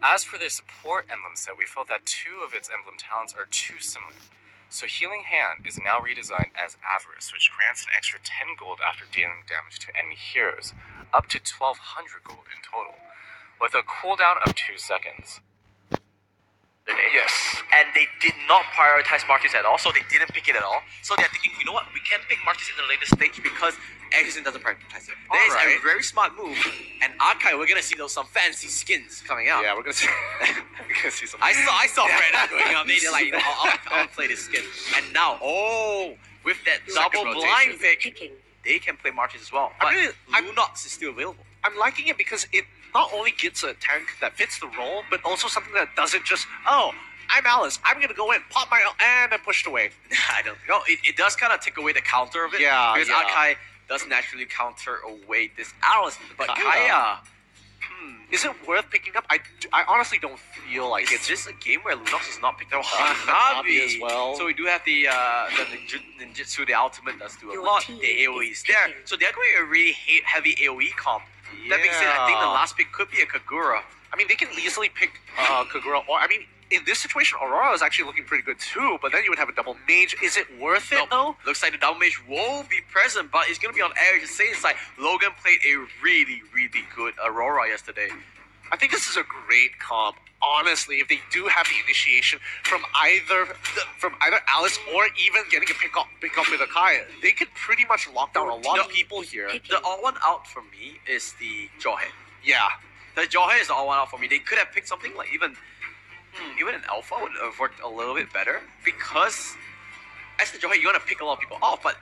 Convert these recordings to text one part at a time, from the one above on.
As for their support emblem set, we felt that 2 of its emblem talents are too similar. So Healing Hand is now redesigned as Avarice, which grants an extra 10 gold after dealing damage to enemy heroes, up to 1200 gold in total, with a cooldown of 2 seconds. Yes. And they did not prioritize Marcus at all, so they didn't pick it at all. So they're thinking, you know what, we can't pick Marcus in the later stage because Exorcism doesn't prioritize it. That is a very smart move. And Archive, we're gonna see some fancy skins coming out. Yeah, we're gonna see, some. I saw Fred going up. They're like, I'll play this skin. And now, with that double blind pick, they can play Marcus as well. But Lunox is still available. I'm liking it because it not only gets a tank that fits the role, but also something that doesn't just, oh, I'm Alice, I'm gonna go in, pop my and then pushed away. I don't know. It does kind of take away the counter of it. Yeah, because Akai does naturally counter away this Alice. But Kaya, is it worth picking up? I honestly don't feel like it's just a game where Lunox is not picked up. Hanabi as well. So we do have the ninjutsu, the ultimate does do a lot. The AoE is there. So they're going a really heavy AoE comp. Yeah. That being said, I think the last pick could be a Kagura. I mean, they can easily pick Kagura, or I mean, in this situation, Aurora is actually looking pretty good too, but then you would have a double mage. Is it worth it though? Looks like the double mage won't be present, but it's going to be on Air Sane side. Logan played a really, really good Aurora yesterday. I think this is a great comp. Honestly, if they do have the initiation from either Alice or even getting a pick up with Akai, they could pretty much lock down a lot of people here. The odd one out for me is the Jawhead. Yeah. The Jawhead is the odd one out for me. They could have picked something like even an Alpha would have worked a little bit better because as the Jawhead, you're gonna pick a lot of people off, but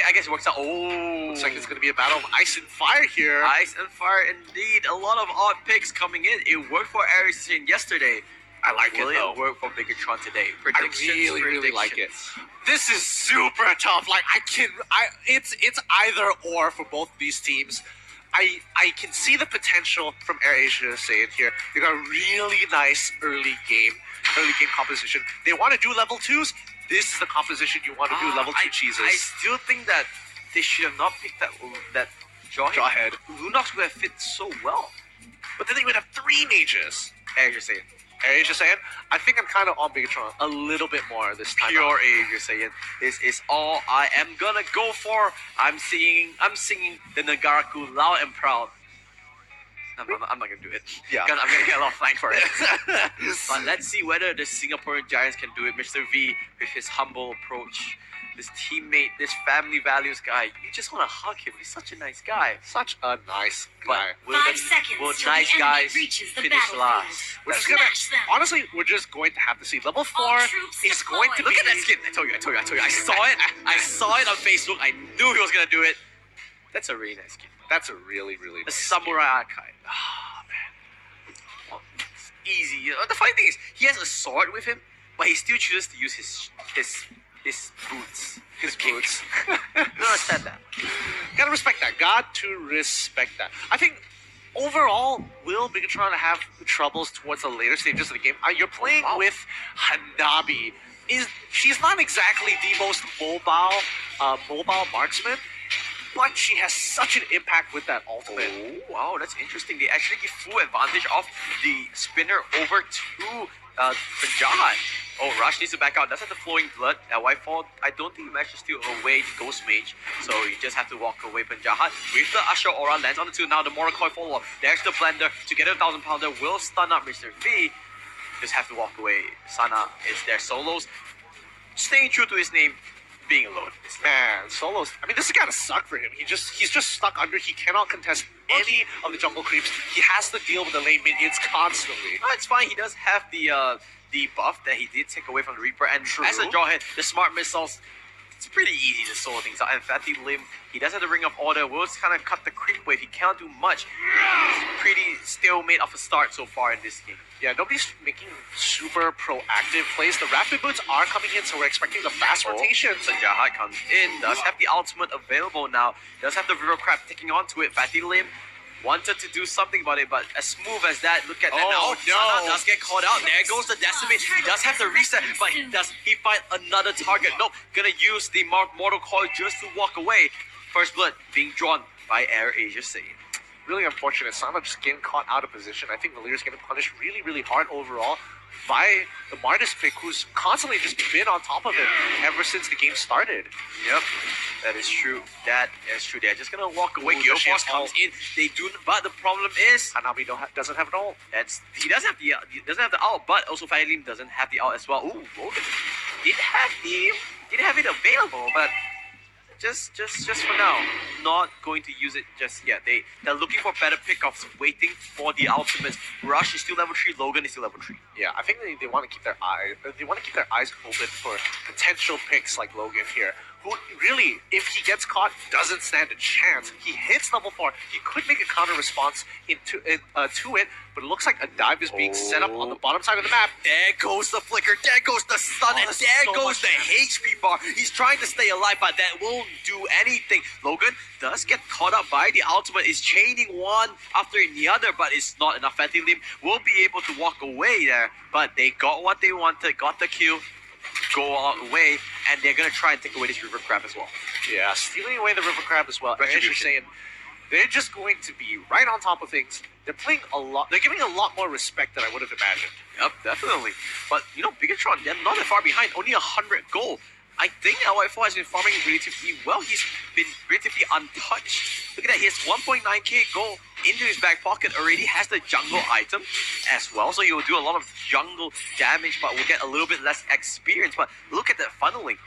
I guess it works out. Oh, looks like it's gonna be a battle of ice and fire here. Ice and fire, indeed. A lot of odd picks coming in. It worked for Ares yesterday. I like it though. It work for Bigatron today. Predictions, I really like it. This is super tough. Like it's either or for both these teams. I can see the potential from AirAsia saying here. They got a really nice early game composition. They want to do level 2s. This is the composition you want to do level 2 cheeses. I still think that they should have not picked that Jawhead. Lunox would have fit so well. But then they would have 3 mages. AirAsia saying, I think I'm kind of on Bigatron a little bit more this time. Pure AirAsia saying, this is all I am gonna go for. I'm singing the Nagaraku loud and proud. I'm not gonna do it. Yeah. I'm gonna get a lot of flack for it. But let's see whether the Singaporean Giants can do it. Mr. V with his humble approach. This teammate, this family values guy. You just want to hug him. He's such a nice guy. Such a nice guy. But will nice guys finish last? Honestly, we're just going to have to see. Level 4 is going to look at that skin. I told you. I saw it. I saw it on Facebook. I knew he was gonna do it. That's a really nice skin. That's a really, really nice Samurai Archive. Oh, man. Well, it's easy. You know, the funny thing is, he has a sword with him, but he still chooses to use his boots. His boots. I don't understand that. Gotta respect that. Got to respect that. I think overall, will Bigatron have troubles towards the later stages of the game? You're playing with Hanabi. She's not exactly the most mobile marksman, but she has such an impact with that ultimate. Oh, wow, that's interesting. They actually give full advantage of the spinner over to Penjahat. Oh, Rush needs to back out. Does have the flowing blood. At Whitefall, I don't think he managed to steal away the Ghost Mage, so you just have to walk away Penjahat. With the Usher Aura lands on the 2, now the Mordecai follow-up. There's the Blender to get a 1,000-pounder. Will stun up Mr. V. Just have to walk away. Sana is there. Solos staying true to his name, being alone. Man, Solos. I mean, this is gotta suck for him. He's just stuck under. He cannot contest any of the jungle creeps. He has to deal with the lane minions constantly. No, it's fine. He does have the buff that he did take away from the Reaper, and as a Jawhead, the smart missiles. It's pretty easy to solo things out. And Fatty Lim, he does have the Ring of Order. Will kind of cut the creep wave. He cannot do much. He's pretty stalemate of a start so far in this game. Yeah, nobody's making super proactive plays. The Rapid Boots are coming in, so we're expecting the fast rotations. Penjahat comes in, does have the ultimate available now. Does have the River Crab taking onto it. Fatty Lim wanted to do something about it, but as smooth as that, look at that now. Sana does get caught out. There goes the Decimate. He does have the reset, but does he find another target? Nope. Gonna use the Mortal Coil just to walk away. First blood being drawn by AirAsia Sane. really unfortunate. Sana just getting caught out of position. I think Valier's getting punished really, really hard overall by the Martis pick, who's constantly just been on top of him ever since the game started. Yep, that is true. That is true. They're just gonna walk away. Ooh, Geoforce the comes in. They do, but the problem is Hanabi doesn't have an ult. he doesn't have the ult, but also Fire Lim doesn't have the ult as well. Ooh, Logan did have it available, but just for now, not going to use it just yet. They're looking for better pickoffs, waiting for the ultimates. Rush is still level 3, Logan is still level 3. Yeah, I think they want to keep their eyes open for potential picks like Logan here, who really, if he gets caught, doesn't stand a chance. He hits level 4. He could make a counter response to it, but it looks like a dive is being set up on the bottom side of the map. There goes the flicker, there goes the stun, and there so goes much the damage. HP bar. He's trying to stay alive, but that won't do anything. Logan does get caught up by the ultimate, is chaining one after the other, but it's not enough. Fatty Lim will be able to walk away there, but they got what they wanted, got the kill, go all away, and they're gonna try and take away this river crab as well. Yeah, stealing away the River Crab as well. As you're Retribution. saying, they're just going to be right on top of things. They're playing a lot. They're giving a lot more respect than I would have imagined. Yep, definitely. But, Bigatron, they're not that far behind. Only 100 gold. I think LY4 has been farming relatively well. He's been relatively untouched. Look at that. He has 1.9k gold into his back pocket. Already has the jungle item as well. So he will do a lot of jungle damage, but will get a little bit less experience. But look at that funneling.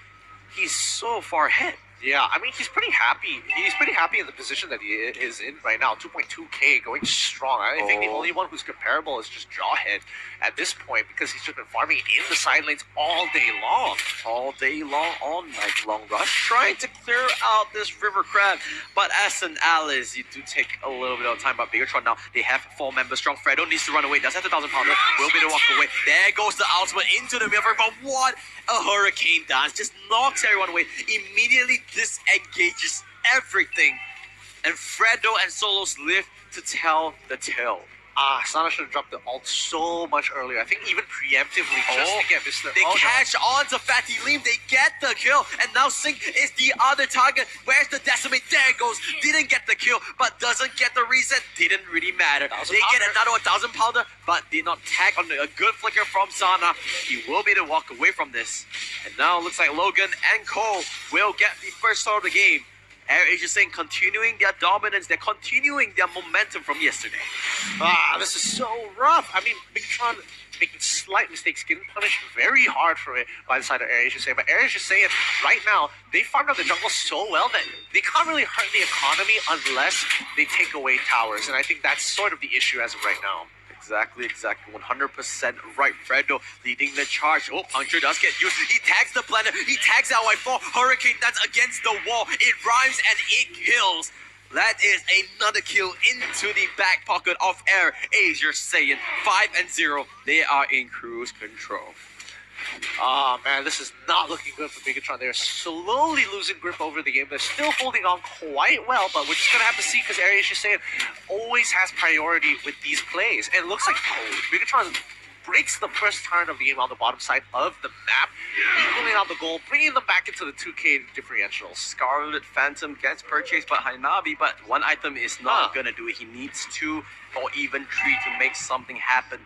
He's so far ahead. Yeah, I mean, he's pretty happy. He's pretty happy in the position that he is in right now. 2.2k, going strong. I think the only one who's comparable is just Jawhead at this point, because he's just been farming in the side lanes all day long. All day long, all night long. Rush trying to clear out this river crab. But as an Alice, you do take a little bit of time. But Bigatron now, they have 4 members strong. Fredo needs to run away. Does have the 1,000 pounder. Will be to walk away. There goes the ultimate into the river. But what a hurricane dance. Just knocks everyone away. Immediately disengages everything. And Fredo and Solos live to tell the tale. Sana should have dropped the ult so much earlier. I think even preemptively, just to get Mr. They catch on to Fatty Lim. They get the kill. And now Sync is the other target. Where's the Decimate? There it goes. Didn't get the kill, but doesn't get the reset. Didn't really matter. They get another 1,000 pounder, but did not tag on a good flicker from Sana. He will be able to walk away from this. And now it looks like Logan and Cole will get the first start of the game. Air Asia saying continuing their dominance, they're continuing their momentum from yesterday. This is so rough. I mean, Bigatron making slight mistakes, getting punished very hard for it by the side of Air Asia saying. But Air Asia saying right now, they farmed out the jungle so well that they can't really hurt the economy unless they take away towers. And I think that's sort of the issue as of right now. Exactly. 100% right. Fredo leading the charge. Oh, Puncture does get used. He tags the blender. He tags LY4. Hurricane that's against the wall. It rhymes and it kills. That is another kill into the back pocket of Air Asia saying 5-0. They are in cruise control. Man, this is not looking good for Bigatron. They're slowly losing grip over the game. They're still holding on quite well, but we're just going to have to see because Area Shiseian always has priority with these plays. And it looks like Bigatron breaks the first turn of the game on the bottom side of the map, equaling out the goal, bringing them back into the 2k differentials. Scarlet Phantom gets purchased by Hanabi, but one item is not going to do it. He needs 2 or even 3 to make something happen.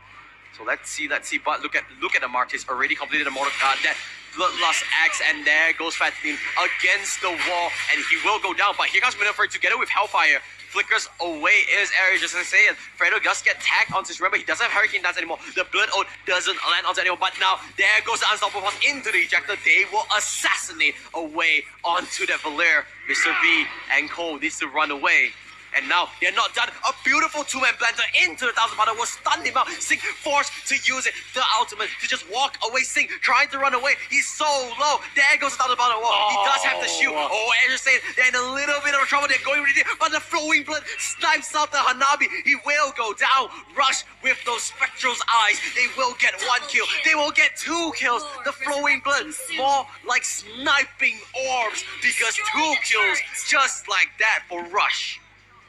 So let's see. But look at the Martis already completed a mortal that Bloodlust Axe, and there goes Fatin against the wall, and he will go down. But here comes Winifred together with Hellfire. Flickers away is Area just saying. Fredo does get tagged onto his. Remember, he doesn't have Hurricane Dance anymore. The Blood Oath doesn't land onto anyone. But now there goes the Unstoppable Pass into the ejector. They will assassinate away onto that Valir. Mr. B and Cole needs to run away. And now they're not done. A beautiful 2-man blender into the 1,000 pounder will stun him out. Sync forced to use it. The ultimate to just walk away. Sync trying to run away. He's so low. There goes the 1,000 pounder wall. He does have the shield. As you're saying, they're in a little bit of trouble. They're going really deep. But the flowing blood snipes out the Hanabi. He will go down. Rush with those spectral eyes. They will get 1 kill. They will get 2 kills. The flowing blood more like sniping orbs because 2 kills just like that for Rush.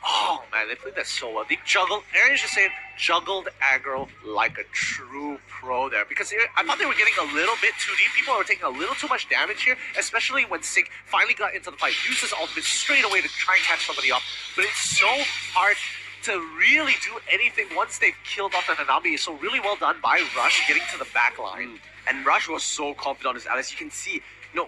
Oh man, they played that so well. They juggled. Aaron's just saying juggled aggro like a true pro there, because I thought they were getting a little bit too deep. People were taking a little too much damage here, especially when Sync finally got into the fight. Used his ultimate straight away to try and catch somebody up, but it's so hard to really do anything once they've killed off the Hanami. So really well done by Rush getting to the back line. And Rush was so confident on his allies. You can see,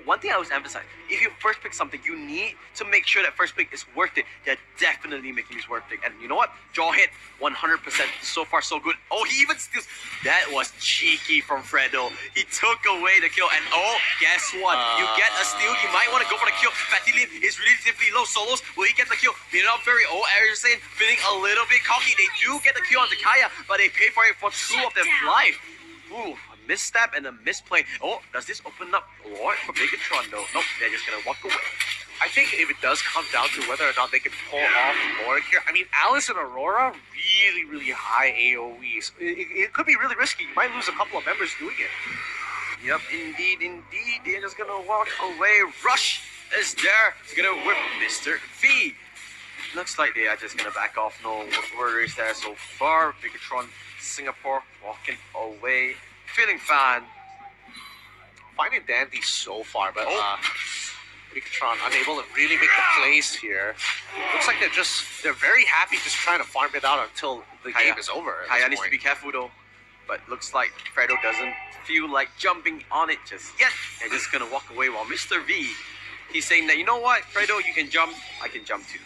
one thing I always emphasize, if you first pick something, you need to make sure that first pick is worth it. They're definitely making this worth it. And you know what? Jaw hit 100%. So far, so good. Oh, he even steals. That was cheeky from Fredo. He took away the kill. And guess what? You get a steal. You might want to go for the kill. Fatty Lim is relatively low. Solos, will he get the kill? Not very. Arisan feeling a little bit cocky. They do get the kill on Zakaya, but they pay for it for 2 of their life. Ooh. Misstep and a misplay. Oh, does this open up Lord for Bigatron though? Nope, they're just gonna walk away. I think if it does come down to whether or not they can pull off Lord here, I mean, Alice and Aurora, really high AoEs. It could be really risky. You might lose a couple of members doing it. Yep, indeed. They're just gonna walk away. Rush is there. He's gonna whip Mr. V. Looks like they are just gonna back off. No worries there so far. Bigatron, Singapore, walking away. Feeling fine. Finding dandy so far, but Bigatron unable to really make the plays here. Looks like they're very happy just trying to farm it out until the game is over. Kaya needs to be careful though. But looks like Fredo doesn't feel like jumping on it just yet. They're just gonna walk away while Mr. V, he's saying that, you know what, Fredo, you can jump, I can jump too.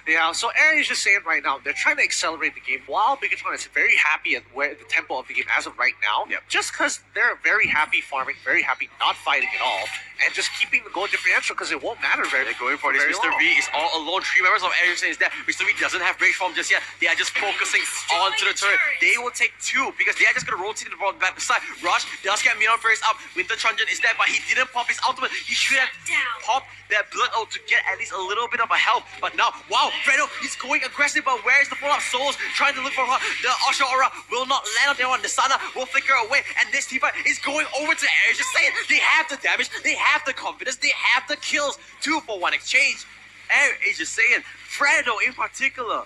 Yeah, so Aaron is just saying right now, they're trying to accelerate the game while Bigatron is very happy at where the tempo of the game as of right now. Yep. Just because they're very happy farming, very happy not fighting at all, and just keeping the goal differential because it won't matter very. They're going for this. Mr. V is all alone. 3 members of Aaron is there. Mr. V doesn't have break form just yet. They are just focusing onto the turret. They will take 2 because they are just going to rotate the ball back side. Rush does get Mion first up. Winter Truncheon is there, but he didn't pop his ultimate. He should have popped that blood out to get at least a little bit of a help. But now, wow, Fredo, he's going aggressive, but where's the follow-up? Souls trying to look for her. The Usher Aura will not land on there one. The Sana will flicker away, and this team fight is going over to Air. Just saying, they have the damage, they have the confidence, they have the kills. 2 for 1 exchange. Air is just saying, Fredo in particular,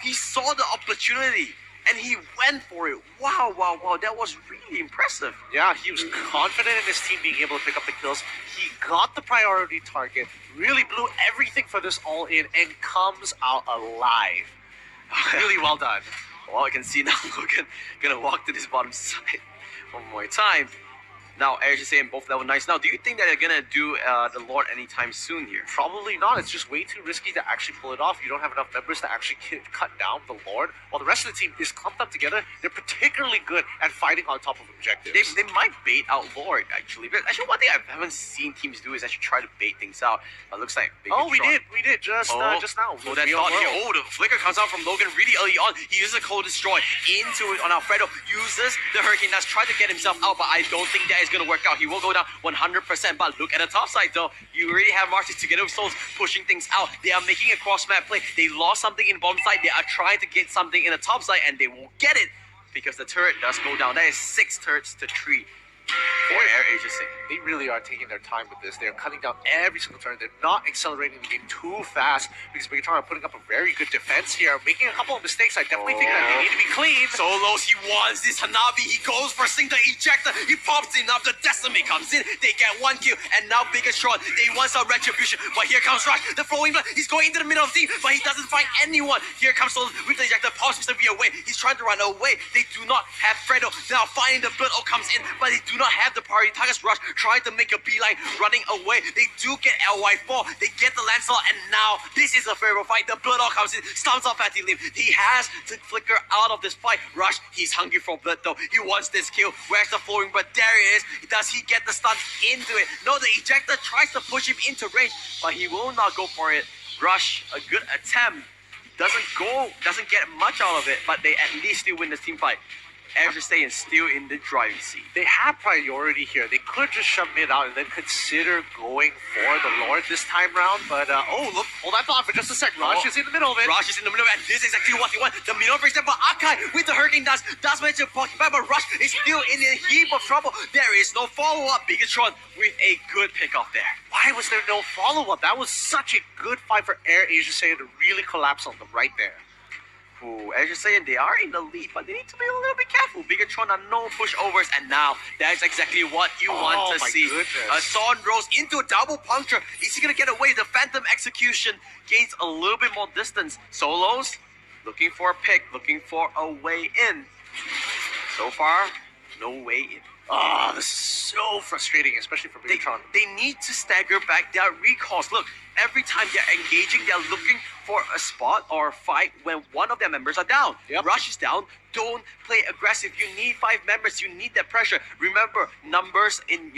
he saw the opportunity. And he went for it. Wow. That was really impressive. Yeah, he was confident in his team being able to pick up the kills. He got the priority target, really blew everything for this all in, and comes out alive. Really well done. Well, I can see now Logan gonna walk to this bottom side one more time. Now, Eric is saying both level 9s. Now, do you think that they're gonna do the Lord anytime soon here? Probably not. It's just way too risky to actually pull it off. You don't have enough members to actually cut down the Lord. While the rest of the team is clumped up together, they're particularly good at fighting on top of objectives. They might bait out Lord, actually. But actually, one thing I haven't seen teams do is actually try to bait things out. But looks like we did just now. So that thought here. Oh, the flicker comes out from Logan really early on. He uses a cold destroy into it on Alfredo. Uses the Hurricane Dash, try to get himself out, but I don't think that is going to work out. He will go down 100%, but look at the top side though. You already have Marches together with Souls pushing things out. They are making a cross-map play. They lost something in bottom side. They are trying to get something in the top side, and they won't get it because the turret does go down. That is 6 turrets to 3. For Air Agency. They really are taking their time with this. They're cutting down every single turn. They're not accelerating the game too fast because Bigatron are putting up a very good defense here. Making a couple of mistakes. I definitely think that they need to be clean. Solos, he wants this Hanabi. He goes for Sing the Ejector. He pops enough. The Decimate comes in. They get 1 kill. And now Bigatron, they want some retribution. But here comes Rush. The flowing blood. He's going into the middle of the team, but he doesn't find anyone. Here comes Solos with the Ejector. Pops Mr. V away. He's trying to run away. They do not have Fredo. Now finding the blood all comes in, but they do not have the priority targets. Rush trying to make a beeline, running away. They do get LY4. They get the Lancelot, and now this is a favorable fight. The blood all comes in, stomps off Fatty Lim. He has to flicker out of this fight. Rush, he's hungry for blood though. He wants this kill. Where's the flowing? But there it is. Does he get the stun into it? No, the ejector tries to push him into range, but he will not go for it. Rush, a good attempt. Doesn't get much out of it, but they at least still win this team fight. Air staying still in the driving seat. They have priority here. They could just shove mid out and then consider going for the Lord this time round. But, look, hold that thought for just a sec. Rush is in the middle of it. Rush is in the middle of it, and this is exactly what he wants. The middle breaks down, but Akai with the Hurricane does manage to poke back, but Rush is still in a heap of trouble. There is no follow-up. Bigatron with a good pick-off there. Why was there no follow-up? That was such a good fight for Air Asia Saiyan to really collapse on them right there. Ooh, as you're saying, they are in the lead, but they need to be a little bit careful. Bigatron are no pushovers, and now that's exactly what you want to see. Son rolls into a double puncture. Is he gonna get away? The Phantom Execution gains a little bit more distance. Solos looking for a pick, looking for a way in. So far, no way in. Oh, this is so frustrating, especially for Bigatron. They need to stagger back their recalls. Look, every time they're engaging, they're looking for a spot or a fight when one of their members are down. Yep. Rush is down. Don't play aggressive. You need 5 members. You need that pressure. Remember, numbers in,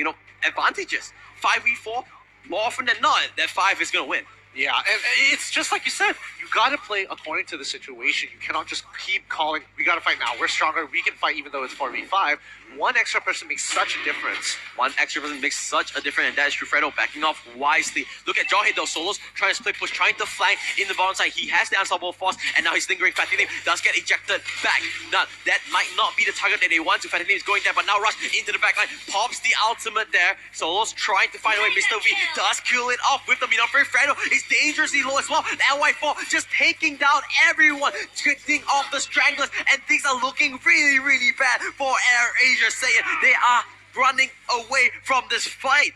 advantages. 5v4, more often than not, that 5 is going to win. Yeah, and it's just like you said, you gotta play according to the situation. You cannot just keep calling, we gotta fight now, we're stronger, we can fight even though it's 4v5. One extra person makes such a difference. One extra person makes such a difference, and that is Trufredo backing off wisely. Look at Jawhead though, Solos trying to split push, trying to flank in the bottom side. He has the unstoppable force, and now he's lingering. Fatty does get ejected back. Now, that might not be the target that they want to. Fatty is going there, but now Rush into the backline, pops the ultimate there. Solos trying to find a way. Mr. V does kill it off with the Minon. Fredo is dangerously low as well. The LY4 just taking down everyone, getting off the stranglers, and things are looking really, really bad for Air Asia. Saying they are running away from this fight.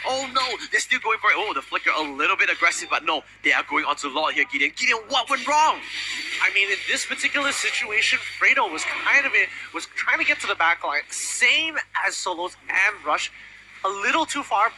Oh no, they're still going for it. Oh, the Flicker a little bit aggressive, but no, they are going onto Lord here, Gideon. Gideon, what went wrong? I mean, in this particular situation, Fredo was trying to get to the back line, same as Solos and Rush. A little too far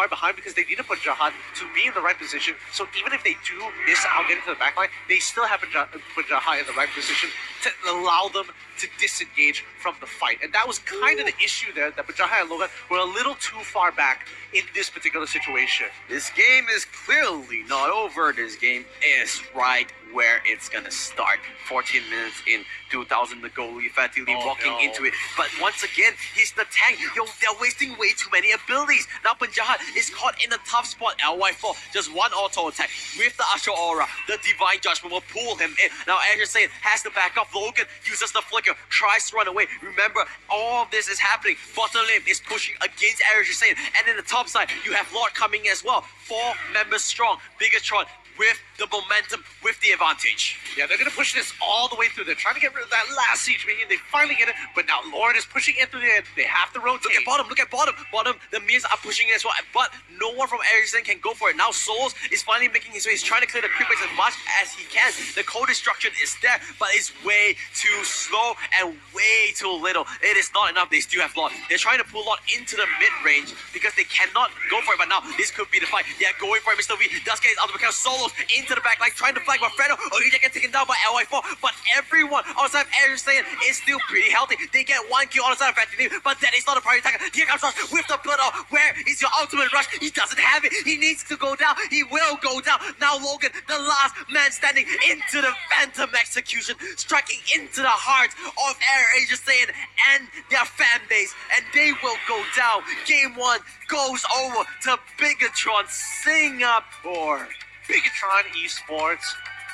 behind because they need to put Jahan to be in the right position. So even if they do miss out getting to the back line, they still have to put Jahan in the right position to allow them to disengage from the fight. And that was kind of the issue there, that Jahan and Logan were a little too far back in this particular situation. This game is clearly not over. This game is right where it's gonna start. 14 minutes in, 2,000 to go. Fatty walking into it. But once again, he's the tank. They're wasting way too many abilities. Now Punjahat is caught in a tough spot. LY4, just one auto attack with the Astral Aura. The Divine Judgment will pull him in. Now, as you're saying, has to back off. Logan uses the Flicker, tries to run away. Remember, all of this is happening. Bottom lane is pushing against Eric Hussein. And in the top side, you have Lord coming as well. 4 members strong. Bigatron with the momentum, with the advantage. Yeah, they're going to push this all the way through. They're trying to get rid of that last siege minion. They finally get it, but now Lord is pushing in through the end. They have to rotate. Look at bottom. Bottom, the minions are pushing in as well, but no one from Ericsson can go for it. Now Souls is finally making his way. He's trying to clear the creep base as much as he can. The cold destruction is there, but it's way too slow and way too little. It is not enough. They still have Lord. They're trying to pull Lord into the mid-range because they cannot go for it, but now this could be the fight. They're going for it. Mr. V does get his ultimate count. Solos into the back line, trying to flank Fredo. Oh, he get taken down by LY4, but everyone outside of Ericsson is still pretty healthy. They get 1 kill on the side of Fatty, but that is not a priority attacker. Here comes Rush with the blood off. Where is your ultimate Rush? He doesn't have it. He needs to go down. He will go down. Now Logan, the last man standing, into the Phantom Execution, striking into the heart of Air Asia Saiyan and their fan base, and they will go down. Game 1 goes over to Bigatron Singapore. Bigatron Esports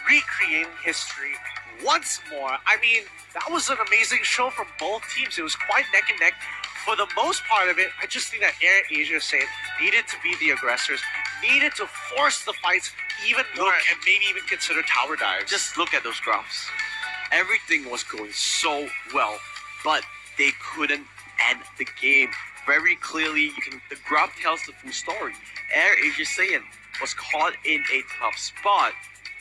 recreating history once more. I mean, that was an amazing show from both teams. It was quite neck and neck. For the most part of it, I just think that Air Asia Saiyan needed to be the aggressors, needed to force the fights even more, and maybe even consider tower dives. Just look at those graphs. Everything was going so well, but they couldn't end the game. Very clearly, the graph tells the full story. Air Asia Saiyan was caught in a tough spot,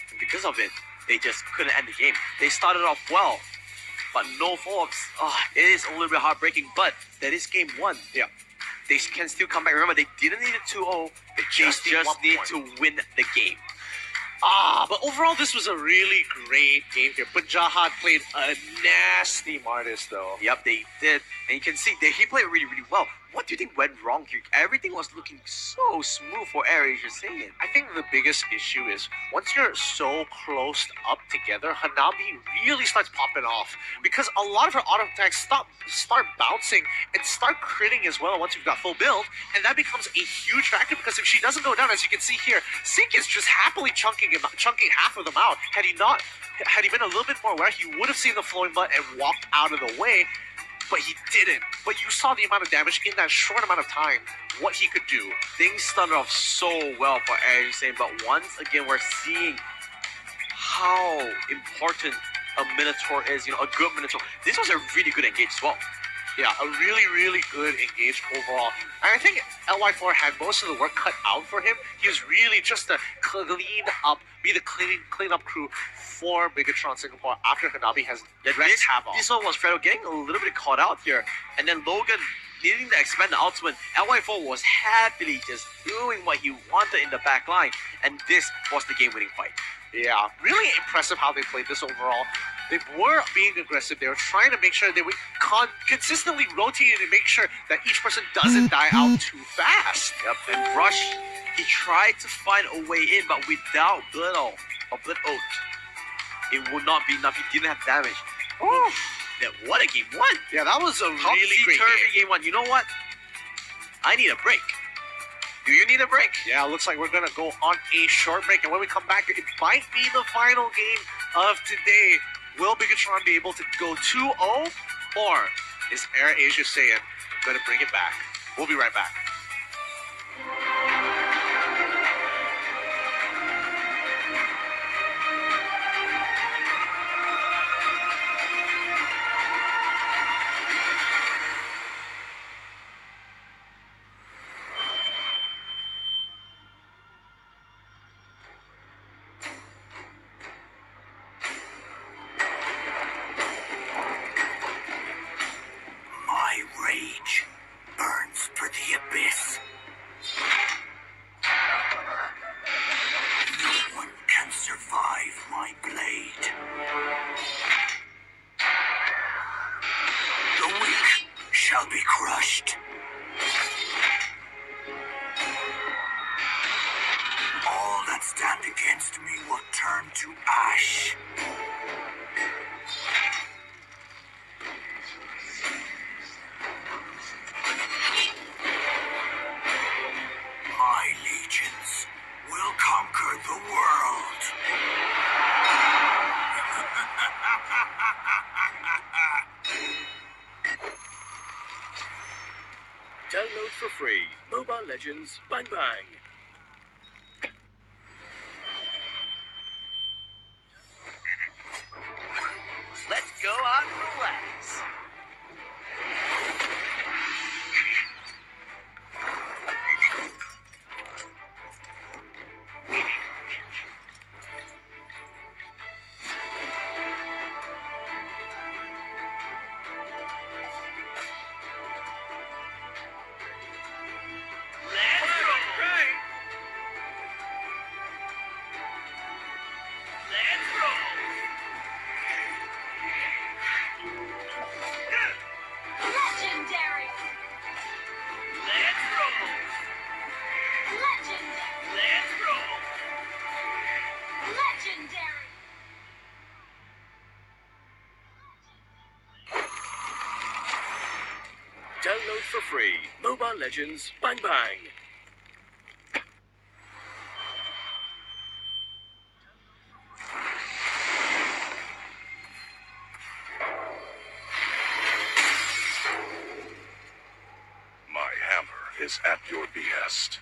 and because of it, they just couldn't end the game. They started off well, but no folks. It is a little bit heartbreaking, but that is game 1. Yeah. They can still come back. Remember, they didn't need a 2-0. They just need to win the game. But overall, this was a really great game here. But Jahan played a nasty Martis, though. Yep, they did. And you can see that he played really, really well. What do you think went wrong here? Everything was looking so smooth for Air Asia Saiyan. I think the biggest issue is once you're so close up together, Hanabi really starts popping off because a lot of her auto attacks start bouncing and start critting as well once you've got full build, and that becomes a huge factor because if she doesn't go down, as you can see here, Sink is just happily chunking half of them out. Had he been a little bit more aware, he would have seen the flowing butt and walked out of the way. But he didn't. But you saw the amount of damage in that short amount of time, what he could do. Things started off so well for Air Asia Saiyan, but once again, we're seeing how important a Minotaur is, a good Minotaur. This was a really good engage as well. Yeah, a really, really good engage overall. And I think LY4 had most of the work cut out for him. He was really just to be the clean up crew for Megatron Singapore after Hanabi has wreaked havoc. This one was Fredo getting a little bit caught out here. And then Logan needing to expand the ultimate. LY4 was happily just doing what he wanted in the back line. And this was the game-winning fight. Yeah, really impressive how they played this overall. They were being aggressive. They were trying to make sure they would consistently rotate and make sure that each person doesn't die out too fast. Yep, and Rush, he tried to find a way in, but without Blood Oath, it would not be enough. He didn't have damage. Oh, What a game one! yeah, that was a really great game. Game one. You know what? I need a break. Do you need a break? Yeah, looks like we're going to go on a short break. And when we come back, it might be the final game of today. Will Bigatron be able to go 2-0? Or is Air Asia Saiyan going to bring it back? We'll be right back. Download for free. Mobile Legends Bang Bang. Let's go on and relax. Download for free. Mobile Legends Bang Bang. My hammer is at your behest.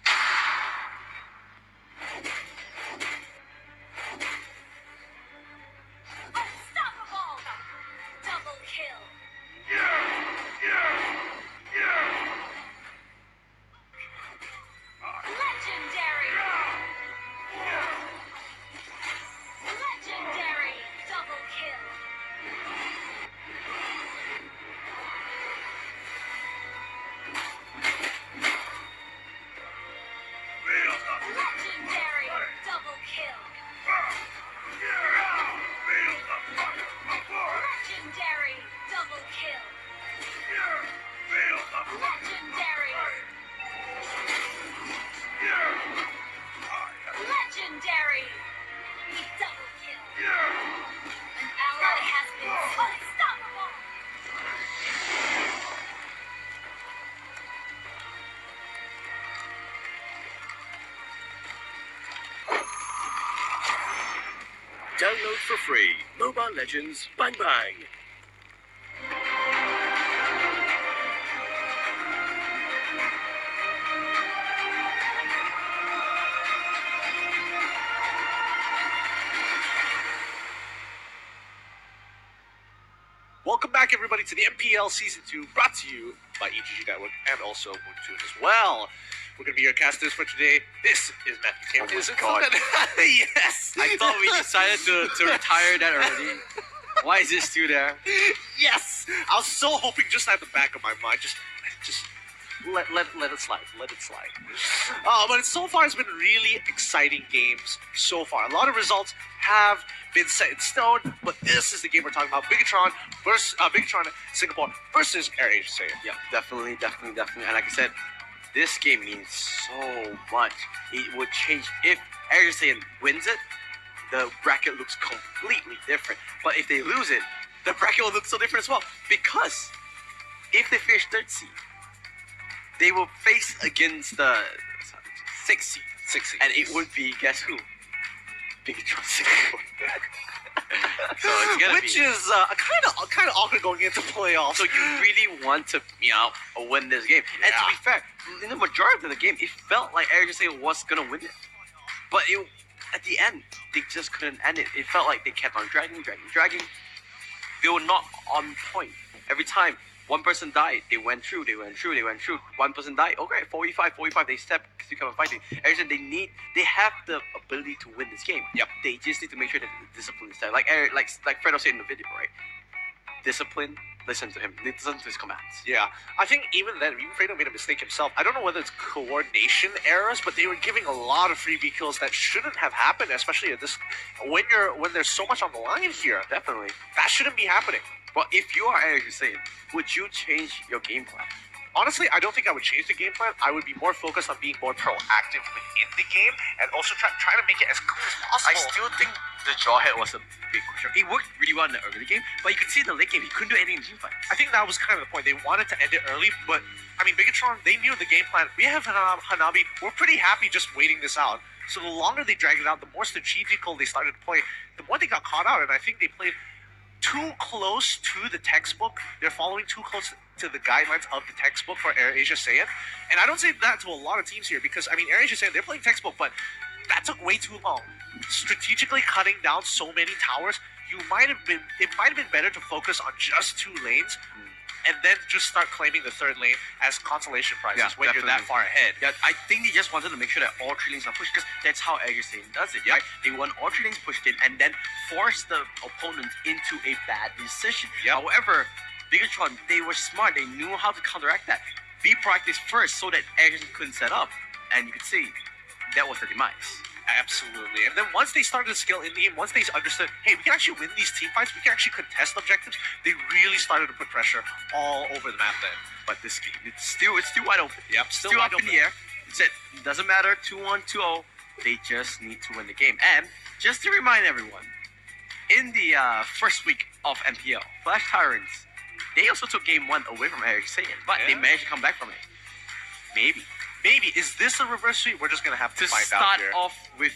Unstoppable! Double kill! Legendary! Legendary! Double kill! Legendary! Double kill! Legendary! Double kill! Legendary! Legendary! Double kill! An ally has been unstoppable! Download for free. Mobile Legends Bang Bang. welcome back everybody to the MPL Season 2, brought to you by EGG Network and also Moontoon as well. We're going to be your casters for today. This is Matthew Tam. Oh my God. Yes! I thought we decided to retire that already. Why is it still there? Yes! I was so hoping just at the back of my mind, just let it slide. Let it slide. But so far it's been really exciting games so far. A lot of results have been set in stone, but this is the game we're talking about. Bigatron versus Bigatron Singapore versus AirAsia. Yeah, definitely. And like I said, this game means so much. It would change if AirAsia wins it. The bracket looks completely different. But if they lose it, the bracket will look so different as well. Because if they finish third seed, they will face against the sixth seed. And it would be, guess who? Bigatron Singapore. So it's gonna Which be, is kind of awkward going into playoffs. so you really want to, win this game. And to be fair, in the majority of the game, it felt like AirAsia was gonna win it. But at the end, they just couldn't end it. It felt like they kept on dragging. They were not on point. Every time one person died, they went through. One person died. Okay, 45. They stepped to come and fighting. AirAsia, they have the ability to win this game. Yep. They just need to make sure that the discipline is there. Like Fredo said in the video, right? Discipline. Listen to him. Listen to his commands. Yeah, I think even then, even Fredo made a mistake himself. I don't know whether it's coordination errors, but they were giving a lot of freebie kills that shouldn't have happened, especially at this when there's so much on the line here. Definitely. That shouldn't be happening. But if you are AirAsia, would you change your game plan? Honestly, I don't think I would change the game plan. I would be more focused on being more proactive within the game and also try to make it as cool as possible. I still think the jawhead was a big question. It worked really well in the early game, but you could see in the late game he couldn't do anything in team fights. I think that was kind of the point. They wanted to end it early, but I mean, Bigatron, they knew the game plan. We have Hanabi. We're pretty happy just waiting this out. So the longer they dragged it out, the more strategical they started to play, the more they got caught out. And I think they played too close to the textbook. They're following too close to the guidelines of the textbook for AirAsia Saiyan. And I don't say that to a lot of teams here because, I mean, AirAsia Saiyan, they're playing textbook, but that took way too long. Strategically cutting down so many towers, it might have been better to focus on just 2 lanes and then just start claiming the 3rd lane as consolation prizes when you're that definitely. far ahead. Yeah, I think they just wanted to make sure that all 3 lanes are pushed because that's how AirAsia does it, right? They want all 3 lanes pushed in and then force the opponent into a bad decision. Yep. However, Bigatron, they were smart. They knew how to counteract that. Be practice first so that AirAsia couldn't set up. And you could see that was the demise. Absolutely. And then once they started to scale in the game, once they understood, hey, we can actually win these team fights, we can actually contest objectives, they really started to put pressure all over the map then. But this game, it's still wide open. Yep, Still up in the air. It doesn't matter, 2-1, 2-0. They just need to win the game. And just to remind everyone, in the first week of MPL, Flash Tyrants, they also took game 1 away from AirAsia, but they managed to come back from it. Maybe. Is this a reverse sweep? We're just going to have to find out start here. off with,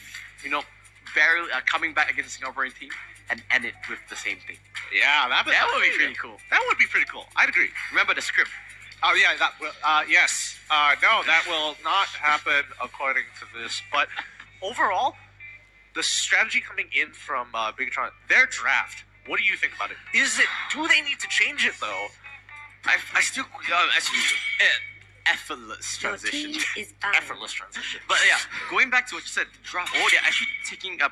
barely coming back against the Singaporean team and end it with the same thing. Yeah, that That would be pretty cool. That would be pretty cool. I'd agree. Remember the script. Oh, yeah, that will, yes. No, that will not happen according to this. But overall, the strategy coming in from Bigatron, their draft, what do you think about it? Do they need to change it, though? I still, actually, effortless transition. Your team is banned. Effortless transition. But yeah, going back to what you said, the draft. Oh, they're actually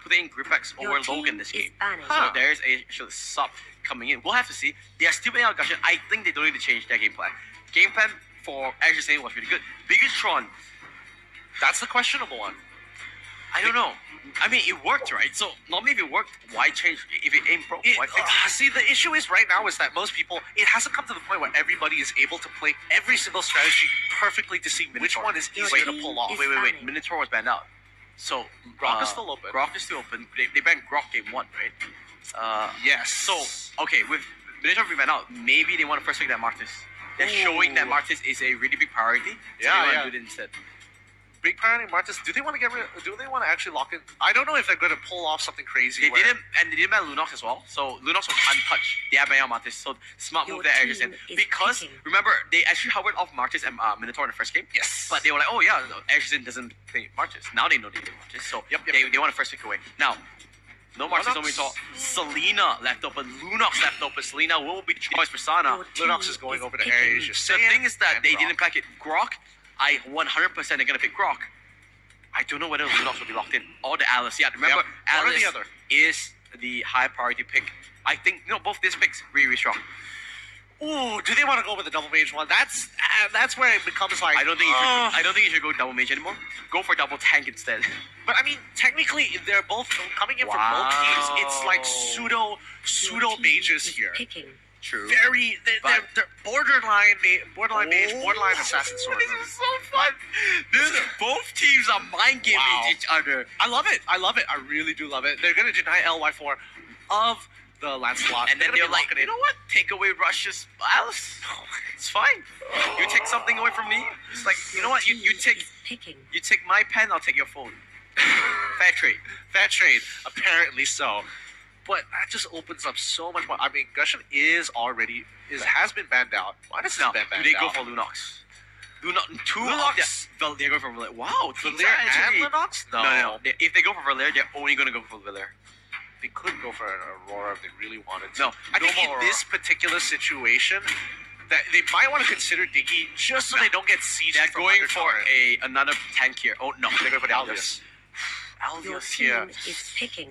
putting Gripex Your over team Logan this is game. banned. So there's actually a sub coming in. We'll have to see. They are still playing out Gushing. I think they don't need to change their game plan. Game plan for AirAsia was really good. Bigatron, That's the questionable one. I don't know. I mean, it worked, right? So normally if it worked, why change? If it ain't broke, why fix it? See, the issue is right now is that most people, it hasn't come to the point where everybody is able to play every single strategy perfectly to see which one is Your easier to team pull off. is Wait. banning. Minotaur was banned out. So Grok is still open. Grok is still open. They banned Grok game 1, right? Yes. So okay, with Minotaur being banned out, maybe they want to first pick that Martis. They're showing that Martis is a really big priority. So Yeah, they want yeah. to do it instead. Big priority Martis, do they want to actually lock in? I don't know if they're going to pull off something crazy. They where- didn't, and they didn't ban Lunox as well. So Lunox was untouched. They have banned Martis. So smart Your move there, AirAsia. team is Because picking. remember, they actually hovered off Martis and Minotaur in the first game. Yes. But they were like, oh yeah, AirAsia doesn't play Martis. Now they know they play Martis. So Yep. they want to first pick away. Now, No Marxist, no Lunox? Talk. Selena left open. Lunox left open. Selena will be the choice for Sana. Your Lunox team is going over to picking. Air Asia. The thing is that and they Grok. didn't pack it. Grok, I 100% are gonna pick Grok. I don't know whether Lunox will be locked in or the Alice. Yeah, remember Yep, one or Alice the other. is the high priority pick. I think both these picks really strong. Ooh, do they want to go with the double mage one? That's where it becomes like. I don't think you should go double mage anymore. Go for double tank instead. But I mean, technically, they're both coming in from both teams. It's like pseudo Your team mages is here. Picking. True. Very, they're borderline mage, Oh, borderline assassin sword. This is so fun. Both teams are mind gaming Wow. each other. I love it. I really do love it. They're gonna deny LY4 of the Lancelot, And then gonna they're be like, locking you in. know what? Take away Russia's Alice. It's fine. You take something away from me. It's like, you know what? You Team take is Picking. you take my pen. I'll take your phone. Fair trade. Fair trade, apparently so. But that just opens up so much more. I mean, Gushin has been banned out. Why does this Now, ban do banned they go out? for Lunox? Two Lunox? they're going for Valir. Wow, teams Valir are actually- and Lunox? No. If they go for Valir, they're only going to go for Valir. They could go for an Aurora if they really wanted to. No, I no think more in Aurora. this particular situation, that they might want to consider Diggy just so they don't get sieged. They're from going under for turret. another tank here. Oh no, they're going for the Aldius. Aldius. Your Aldius team here. is picking.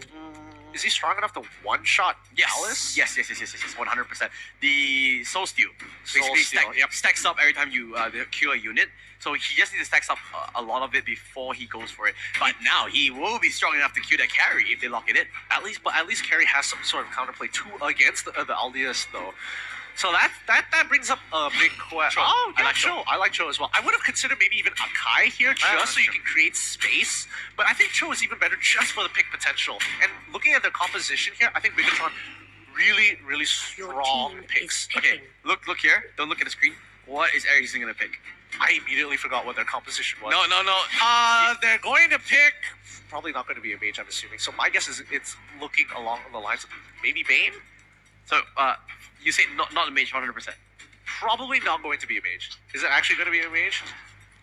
Is he strong enough to one-shot Yes. Alice? Yes, 100%. The Soul Steal Soul basically Steal, stacks up every time you kill a unit. So he just needs to stack up a lot of it before he goes for it. But now he will be strong enough to kill that carry if they lock it in. At least Carrie has some sort of counterplay too against the Aldius though. So that brings up a big question. Cho. Oh, I yeah, like Cho. I like Cho as well. I would have considered maybe even Akai here just so you Cho. can create space. But I think Cho is even better just for the pick potential. And looking at their composition here, I think Bigatron really, really Your strong team picks. is picking. Okay, look here. Don't look at the screen. What is Ericsson gonna pick? I immediately forgot what their composition was. No. They're going to pick. Probably not going to be a mage, I'm assuming. So my guess is it's looking along the lines of maybe Bane. So you say not a mage, 100%. Probably not going to be a mage. Is it actually going to be a mage?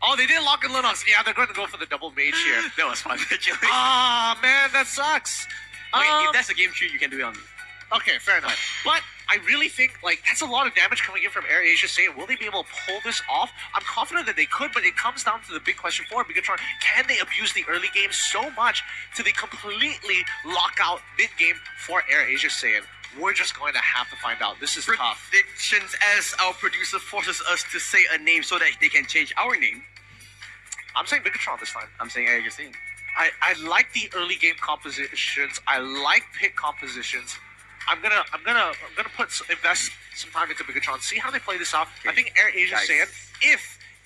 Oh, they did lock in Linux. Yeah, they're going to go for the double mage here. That was fun. Actually. Ah, man, that sucks. Okay, if that's a game shoot, you can do it on me. Okay, fair enough. But I really think, like, that's a lot of damage coming in from Air Asia saying, will they be able to pull this off? I'm confident that they could, but it comes down to the big question for Bigatron. Can they abuse the early game so much till they completely lock out mid-game for Air Asia saying, we're just going to have to find out. This is tough. Predictions as our producer forces us to say a name so that they can change our name. I'm saying Bigatron this time. I'm saying Eric Justine. I like the early game compositions. I like pick compositions. I'm gonna invest some time into Bigatron, see how they play this out. I think Air Asia Guys. saying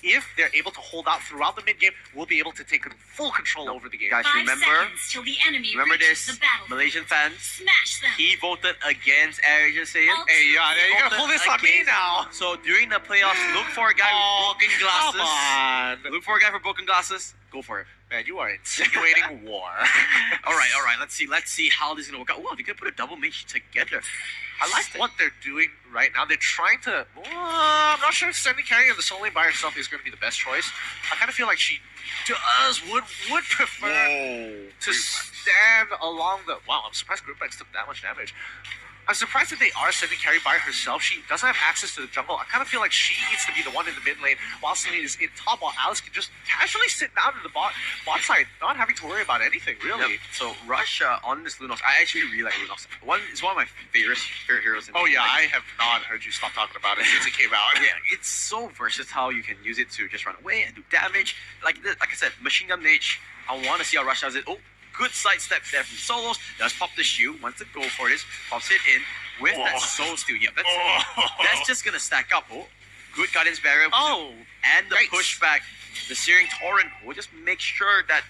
if they're able to hold out throughout the mid game, we'll be able to take full control over the game. Guys, 5 remember seconds till the enemy this, reaches the battle. Malaysian fans. Smash them. He voted against Eric Justine. Hey, yeah, you're gonna pull this on me now. So during the playoffs, look for a guy with broken glasses. Come on, Look for a guy with broken glasses. Go for it. man, you are insinuating war. All right. Let's see how this is gonna work out. Wow, they're gonna put a double mage together. I like that. what they're doing right now. They're trying to. I'm not sure if sending Carrie on the solo lane by herself is going to be the best choice. I kind of feel like she would prefer to stand along the. Wow, I'm surprised Group X took that much damage. I'm surprised that they are sending Carrie by herself. She doesn't have access to the jungle. I kind of feel like she needs to be the one in the mid lane while Celine is in top, while Alice can just casually sit down in the bot side, not having to worry about anything, really. Yep. So Russia on this Lunox, I actually really like Lunox. It's one of my favorite heroes. In Oh, the yeah, game. I have not heard you stop talking about it since it came out. Yeah, it's so versatile. You can use it to just run away and do damage. Like I said, machine gun mage. I want to see how Russia does it. Oh, good sidestep there from Solos. Does pop the shield. Wants to go for this. Pops it in with that soul steal. Yeah, that's just gonna stack up. Oh, good guidance barrier. Oh, And the yikes. pushback, the searing torrent will just make sure that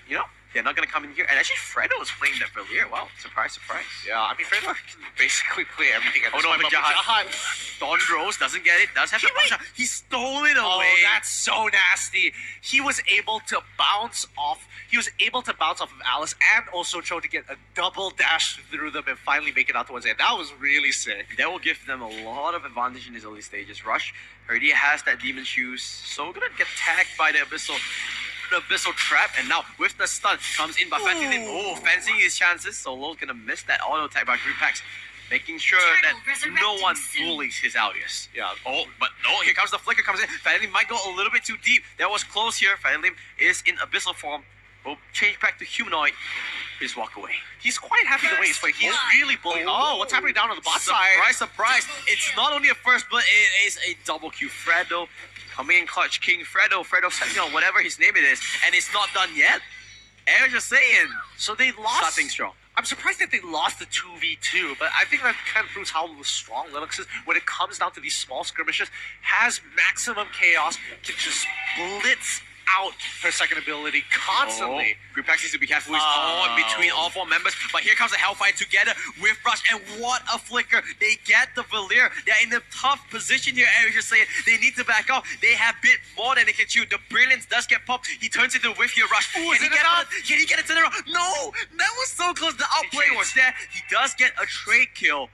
they're not gonna come in here. And actually, Fredo is playing that Valir. Wow, surprise. yeah, I mean, Fredo can basically play everything at Oh this no, point, but but Jahat. Don Rose doesn't get it. Does have the punch. He stole it away. Oh, that's so nasty. He was able to bounce off. He was able to bounce off of Alice and also Cho to get a double dash through them and finally make it out towards the end. That was really sick. That will give them a lot of advantage in these early stages. Rush already has that demon shoes, so gonna get tagged by the abyssal. the Abyssal Trap, and now with the stun comes in by Fancy Lim. Oh, fancying his chances. Solo's gonna miss that auto attack by Gripax, making sure that Turtle no one resurrecting bullies his Alias. Yeah. Oh, but no, here comes the flicker comes in. Fancy Lim might go a little bit too deep. That was close here. Fancy Lim is in Abyssal form. Will change back to humanoid. Please walk away. He's quite happy to waste, but he's really bullying. Oh, what's happening down on the bot side? Surprise, surprise. It's not only a first, but it is a double Q. Fredo coming in clutch. King Fredo setting on whatever his name it is, and it's not done yet. Air just saying. So they lost. Starting strong. I'm surprised that they lost the 2v2, but I think that kind of proves how strong Linux is when it comes down to these small skirmishes. Has maximum chaos, can just blitz out her second ability constantly. Gripax needs to be careful. He's on between all four members, but here comes the Hellfire together with Rush, and what a flicker. They get the Valir. They're in a tough position here, Eric just saying. They need to back off. They have bit more than they can chew. The Brilliance does get popped. He turns into whiff here, Rush. Can he get it to the round? No! That was so close. The outplay was there. He does get a trade kill,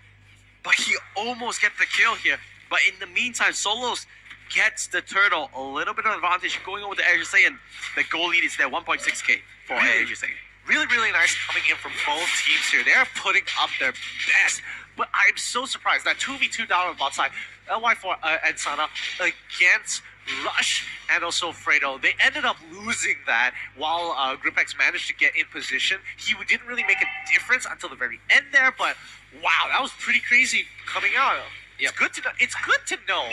but he almost gets the kill here. But in the meantime, Solos gets the turtle a little bit of advantage going over the Air saying the goal lead is there 1.6k for Air saying. Really, really nice coming in from both teams here. They're putting up their best. But I'm so surprised that 2v2 down on the bot side, LY4 and Sana against Rush and also Fredo. They ended up losing that while Gripex managed to get in position. He didn't really make a difference until the very end there, but wow, that was pretty crazy coming out. It's good to know. It's good to know.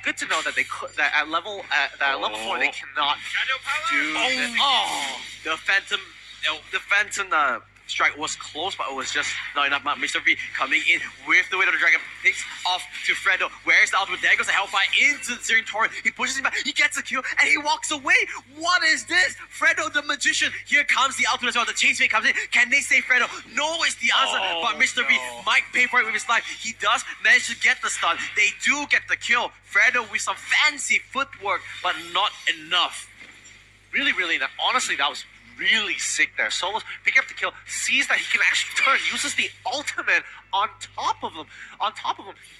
Good to know that they could, that at level 4 they cannot do. The Phantom strike was close, but it was just not enough. Mr. V coming in with the weight of the dragon, picks off to Fredo. Where's the ultimate? There goes the Hellfire into the Searing Torrent. He pushes him back, he gets a kill, and he walks away. What is this? Fredo the Magician. Here comes the ultimate as well. The Chainsmate comes in. Can they save Fredo? No is the answer, but Mr. V might pay for it with his life. He does manage to get the stun. They do get the kill. Fredo with some fancy footwork, but not enough. Really, really, honestly, that was really sick there. Solos picking up the kill, sees that he can actually turn, uses the ultimate on top of him,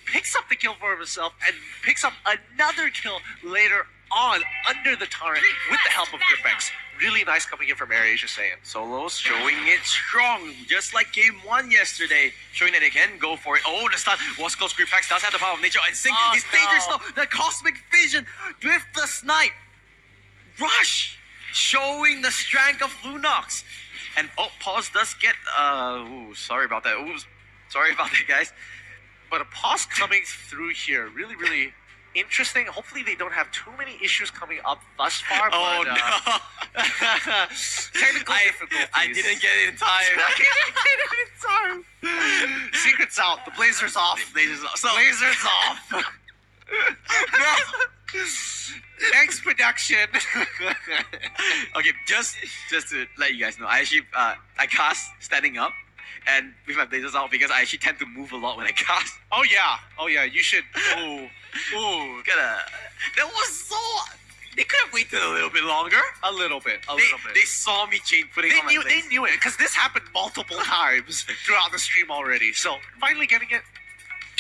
picks up the kill for himself, and picks up another kill later on under the turret with the help of Gripex. Really nice coming in from AirAsia saying. Solos showing it strong, just like game 1 yesterday, showing that they can go for it. Oh, the stun was close. Gripex does have the power of nature and sync. He's dangerous though. The cosmic vision with the snipe. Rush showing the strength of Lunox. And pause does get sorry about that. Sorry about that, guys. But a pause coming through here. Really, really interesting. Hopefully they don't have too many issues coming up thus far. Oh, but, no. Technical difficulties. I didn't get it in time. Secret's out. The blazer's off. Blazers off. Thanks, production. Okay, just to let you guys know, I actually I cast standing up, and with my blazers out because I actually tend to move a lot when I cast. Oh yeah. You should. Ooh. That was so. They could have waited a little bit longer. A little bit. They saw me putting on my They knew it because this happened multiple times throughout the stream already. So finally getting it.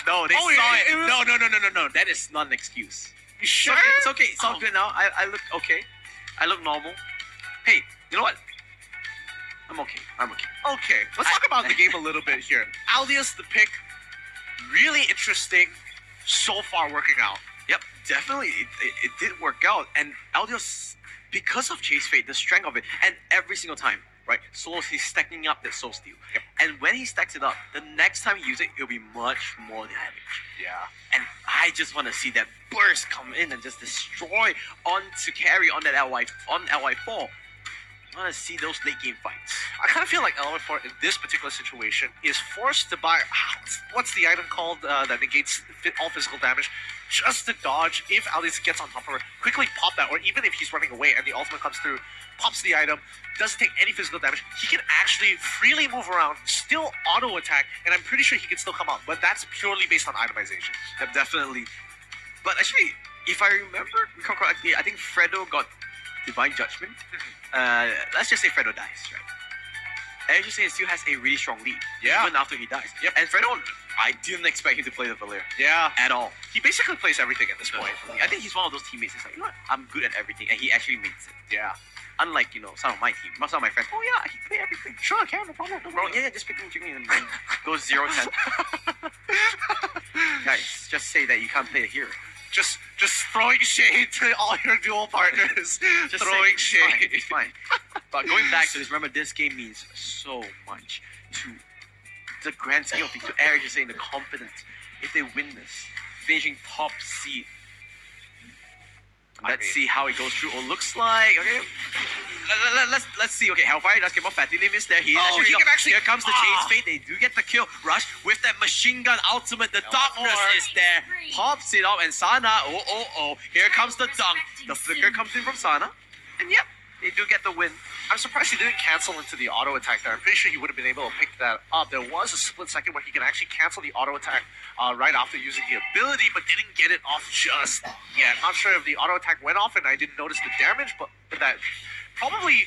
No, they saw it. it was- No. That is not an excuse. You sure? It's okay. It's all good now. I look okay. I look normal. Hey, you know what? I'm okay. Okay, let's talk about the game a little bit here. Alias, the pick, really interesting so far working out. Yep, definitely. It did work out. And Aldios, because of Chase Fate, the strength of it, and every single time, right? Solos, he's stacking up that Soul Steel. Yep. And when he stacks it up, the next time he uses it, it'll be much more damage. Yeah. And I just want to see that burst come in and just destroy onto carry on that LY4. I want to see those late game fights. I kind of feel like LF4 in this particular situation is forced to buy, what's the item called that negates all physical damage? Just to dodge if Alice gets on top of her, quickly pop that, or even if he's running away and the ultimate comes through, pops the item, doesn't take any physical damage, he can actually freely move around, still auto attack, and I'm pretty sure he can still come out, but that's purely based on itemization. Yeah, definitely. But actually, if I recall correctly, I think Fredo got Divine Judgment. Let's just say Fredo dies, right? And just say it still has a really strong lead, Yeah. even after he dies. Yep. And Fredo I didn't expect him to play the Valir Yeah. at all. He basically plays everything at this point. I think he's one of those teammates who's like, you know what, I'm good at everything, and he actually makes it. Yeah. Unlike, some of my team, some of my friends, oh yeah, I can play everything. Sure, no problem. No problem. Yeah, just pick me, and then goes 0-10. Guys, just say that you can't play a hero. Just throwing shade to all your dual partners. Just throwing say, shade. It's fine. But going back to this, remember, this game means so much to the grand scale of things, to Eric just saying the confidence. If they win this, finishing top seed. Let's see how it goes through. Or looks like, okay. Let's see. Okay, Hellfire does get off. Fatty Lim is there. He can actually. Here comes the Chains Fate. They do get the kill. Rush with that machine gun ultimate. The darkness is there. Pops it up, and Sana. Oh. Here comes the dunk. The flicker comes in from Sana. And yep, they do get the win. I'm surprised he didn't cancel into the auto attack there. I'm pretty sure he would have been able to pick that up. There was a split second where he can actually cancel the auto attack right after using the ability, but didn't get it off just yet. Not sure if the auto attack went off and I didn't notice the damage, but that probably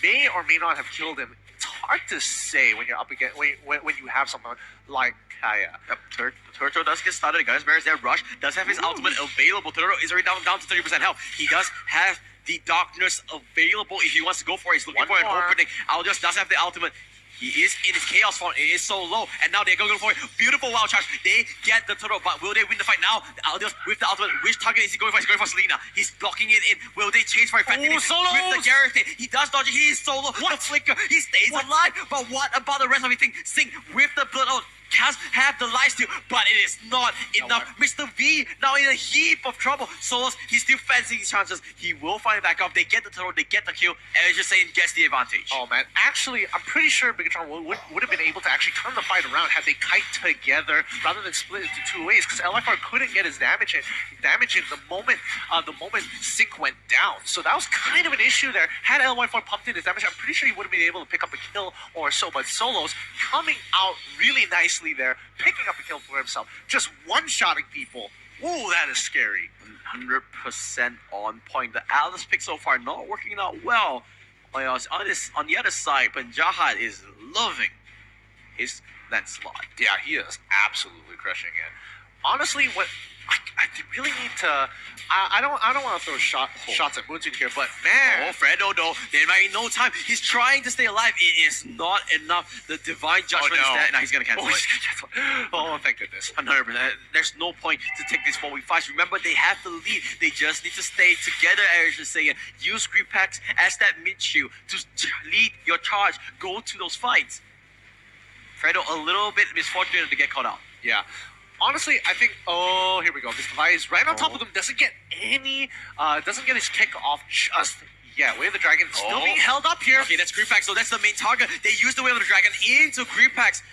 may or may not have killed him. It's hard to say when you're up against when you have someone like Kaya. Yep, Turtle does get started. Guys, Bears there. Rush does have his ultimate available. Turtle is already down to 30% health. He does have the darkness available if he wants to go for it. He's looking for an opening. Aldous does have the ultimate. He is in his chaos form. It is so low. And now they're going for it. Beautiful wild charge. They get the turtle, but will they win the fight now? Aldous with the ultimate. Which target is he going for? He's going for Selena. He's blocking it in. Will they chase for it? Solos! With the Gareth. He does dodge it. He is solo. What? The flicker. He stays alive. But what about the rest of everything? Sing with the blood out. Does have the life steal, but it is not enough. Mr. V now in a heap of trouble. Solos, he's still fancying his chances. He will find it back up. They get the turtle, they get the kill, and it's just saying gets the advantage. Oh man, actually, I'm pretty sure Bigatron would have been able to actually turn the fight around had they kite together rather than split into two ways. Because LFR couldn't get his damage in the moment Sync went down. So that was kind of an issue there. Had LY4 pumped in his damage, I'm pretty sure he would have been able to pick up a kill or so. But Solos coming out really nicely there, picking up a kill for himself, just one-shotting people. Ooh, that is scary. 100% on point. The Alice pick so far not working out well. On the other side, Panjahat is loving his landslide. Yeah, he is absolutely crushing it. Honestly, what I really need to. I don't want to throw shots at Moonjin here, but man. Oh, Fredo, though, there might be no time. He's trying to stay alive. It is not enough. The divine judgment is there. Now he's gonna cancel it. Oh, thank goodness. 100%. There's no point to take this 4v5. Remember, they have the lead. They just need to stay together, Eric is saying. Use creep packs as that mid shield to lead your charge. Go to those fights. Fredo, a little bit misfortunate to get caught out. Yeah. Honestly, I think. Oh, here we go. This device right on top of him doesn't get his kick off just yet. Way of the Dragon still being held up here. Okay, that's creep packs. So that's the main target. They use the Way of the Dragon into creep packs.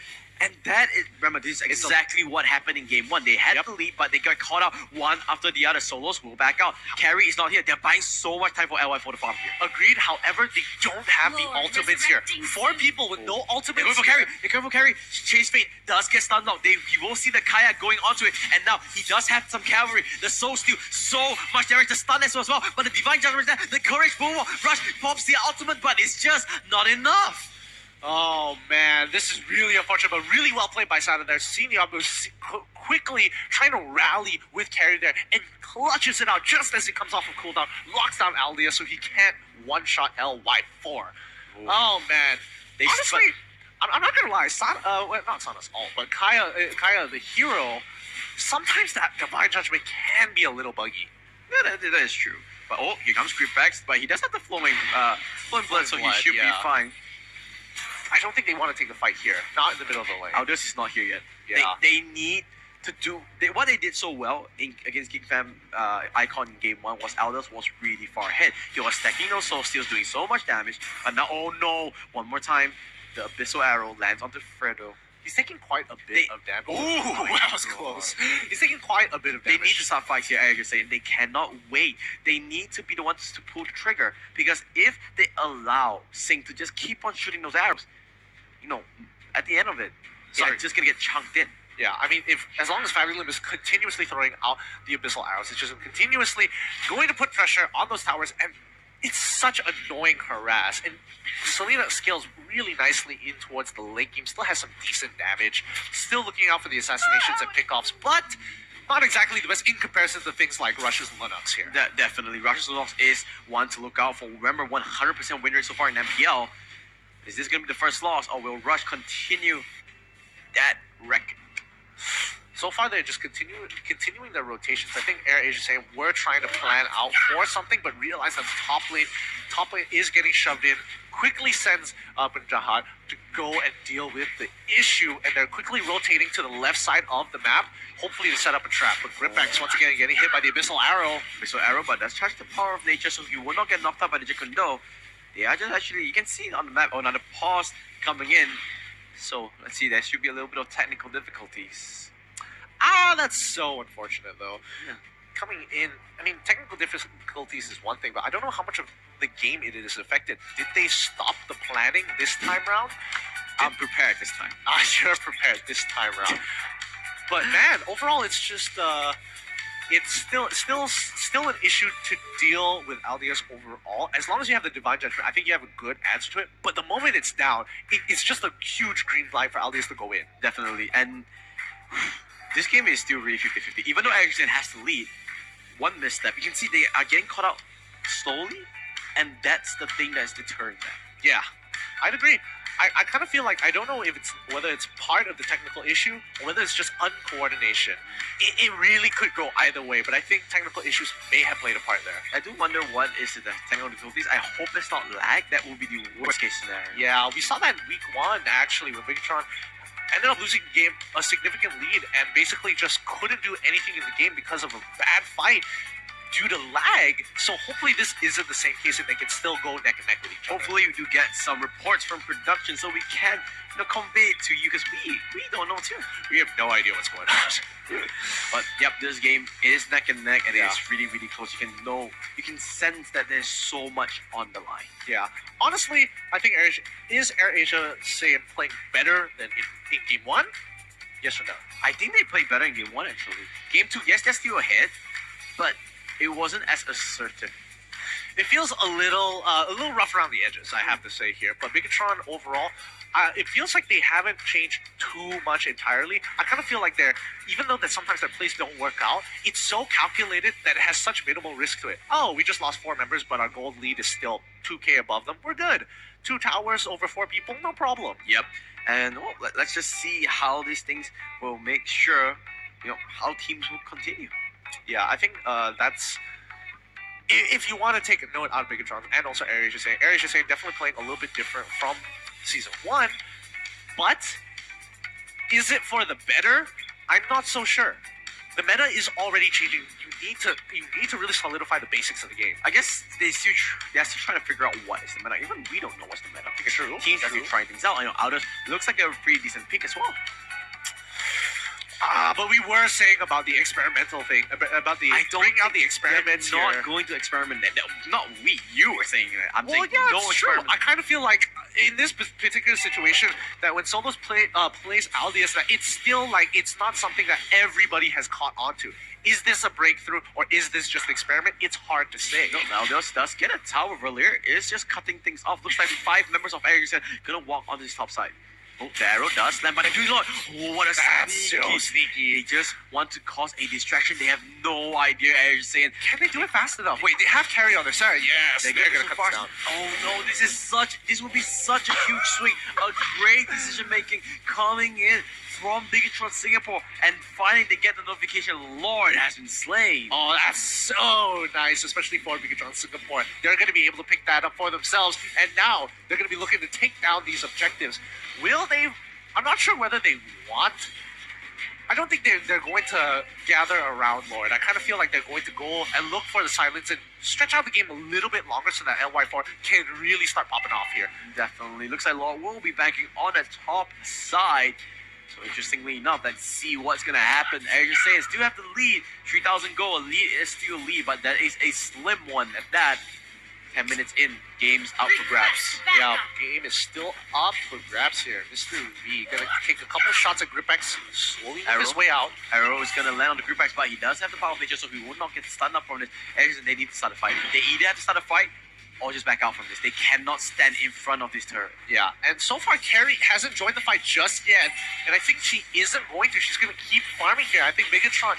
And that is, remember, this is exactly what happened in game one. They had the lead, but they got caught out one after the other. Solos will back out. Carry is not here. They're buying so much time for LY4 to farm here. Agreed. However, they don't have the ultimates here. 4 people with no ultimates. They're going for carry. They're going for carry. Chase Fate does get stunned out. You will see the Kaya going onto it. And now he does have some cavalry. The Soul Steal, so much damage. The stun as well. But the Divine Judgment is there. The Courage Boom Rush pops the ultimate, but it's just not enough. Oh man, this is really unfortunate, but really well played by Sada there. Seeing Yabu quickly trying to rally with carry there and clutches it out just as it comes off of cooldown, locks down Aldia so he can't one-shot LY4. Ooh. Oh man, honestly, I'm not gonna lie, Sada, not Sada's ult, but Kaya the hero, sometimes that Divine Judgment can be a little buggy. Yeah, that is true. But here comes Creepbacks, but he does have the flowing blood, so he should be fine. I don't think they want to take the fight here. Not in the middle of the lane. Aldous is not here yet. Yeah. They need to do... what they did so well against King Fam Icon in game 1 was Aldous was really far ahead. He was stacking those soul steals, doing so much damage. And now, oh no, one more time, the Abyssal Arrow lands onto Fredo. He's taking quite a bit of damage. Ooh, that was close. He's taking quite a bit of damage. They need to start fights here, as you're saying. They cannot wait. They need to be the ones to pull the trigger. Because if they allow Sing to just keep on shooting those arrows, at the end of it, they're just going to get chunked in. Yeah, I mean, as long as Fabulim is continuously throwing out the Abyssal Arrows, it's just continuously going to put pressure on those towers, and it's such annoying harass. And Selena scales really nicely in towards the late game, still has some decent damage, still looking out for the assassinations and pickoffs, but not exactly the best in comparison to things like Rush's Linux here. Definitely. Rush's Linux is one to look out for. Remember, 100% win rate so far in MPL. Is this going to be the first loss, or will Rush continue that record? So far, they're just continuing their rotations. I think AirAsia is saying we're trying to plan out for something, but realize that the top lane is getting shoved in. Quickly sends up and Jihad to go and deal with the issue, and they're quickly rotating to the left side of the map, hopefully to set up a trap. But Gripbacks once again getting hit by the Abyssal Arrow. Abyssal Arrow, but that's charged the power of nature, so you will not get knocked out by the Jikundo. They are just actually, you can see it on the map, another pause coming in. So let's see, there should be a little bit of technical difficulties. That's so unfortunate though. Yeah. Coming in, I mean, technical difficulties is one thing, but I don't know how much of the game it is affected. Did they stop the planning this time round? I'm prepared this time. You're prepared this time round. But man, overall, it's just it's still an issue to deal with Aldius overall. As long as you have the Divine Judgment, I think you have a good answer to it. But the moment it's down, it's just a huge green flag for Aldius to go in. Definitely. And this game is still really 50-50. Even though Ericsson has to lead, one misstep, you can see they are getting caught out slowly, and that's the thing that's deterring them. Yeah, I'd agree. I kind of feel like, I don't know if it's whether it's part of the technical issue or whether it's just uncoordination. It really could go either way, but I think technical issues may have played a part there. I do wonder what is the technical difficulties. I hope it's not lag. That would be the worst case scenario. Yeah, we saw that in week 1 actually when Bigatron ended up losing the game a significant lead and basically just couldn't do anything in the game because of a bad fight due to lag. So hopefully this isn't the same case and they can still go neck and neck with each other. Hopefully we do get some reports from production so we can convey it to you, because we don't know too. We have no idea what's going on. But yep, this game is neck and neck, and it's really, really close. You can sense that there's so much on the line. Yeah. Honestly, I think AirAsia say playing better than in game 1? Yes or no? I think they played better in game 1 actually. Game 2, yes, they're still ahead, but it wasn't as assertive. It feels a little rough around the edges, I have to say here. But Bigatron overall, it feels like they haven't changed too much entirely. I kind of feel like even though that sometimes their plays don't work out, it's so calculated that it has such minimal risk to it. Oh, we just lost 4 members, but our gold lead is still 2k above them. We're good. 2 towers over 4 people, no problem. Yep. And let's just see how these things will make sure, how teams will continue. Yeah, I think that's... If you want to take a note out of Bigatron, and also AirAsia saying definitely playing a little bit different from Season 1, but is it for the better? I'm not so sure. The meta is already changing. You need to really solidify the basics of the game. I guess they're still trying to figure out what is the meta. Even we don't know what's the meta. True. Teams are still trying things out. I know Aldous looks like a pretty decent pick as well. But we were saying about the experimental thing, about the bring out the experiments not here. going to experiment. Not we. You were saying that. I'm saying yeah, no it's true. experiment. I kind of feel like in this particular situation that when Solos plays Aldius, that it's still like it's not something that everybody has caught on to. Is this a breakthrough or is this just an experiment? It's hard to say. No, Aldius does get a tower. Valier is just cutting things off. Looks like 5 members of Ericsson gonna walk on this top side. Oh, the arrow does land by the 3 Lord. Oh, what a so sneaky. They just want to cause a distraction. They have no idea. Ericsson saying, Can they do it fast enough? Wait, they have carry on their side. Yes, they're get gonna so cut far. this down. Oh no, this would be such a huge swing. A great decision making coming in from Bigatron Singapore, and finally they get the notification Lord has been slain. Oh, that's so nice, especially for Bigatron Singapore. They're going to be able to pick that up for themselves, and now they're going to be looking to take down these objectives. Will they? I'm not sure whether they want. I don't think they're going to gather around Lord. I kind of feel like they're going to go and look for the silence and stretch out the game a little bit longer so that LY4 can really start popping off here. Definitely. Looks like Lord will be banking on the top side. So interestingly enough, let's see what's going to happen. Ericsson saying still have the lead. 3,000 gold. A lead is still a lead, but that is a slim one at that. 10 minutes in, game's out for grabs. Yeah, game is still up for grabs here. Mr. V gonna take a couple shots at Gripex, slowly make his way out. Arrow is gonna land on the Gripex, but he does have the power of nature, so he will not get stunned up from this. Ericsson, they need to start a fight. They either have to start a fight or just back out from this. They cannot stand in front of this turret. Yeah, and so far Carrie hasn't joined the fight just yet, and I think she isn't going to. She's going to keep farming here. I think Megatron,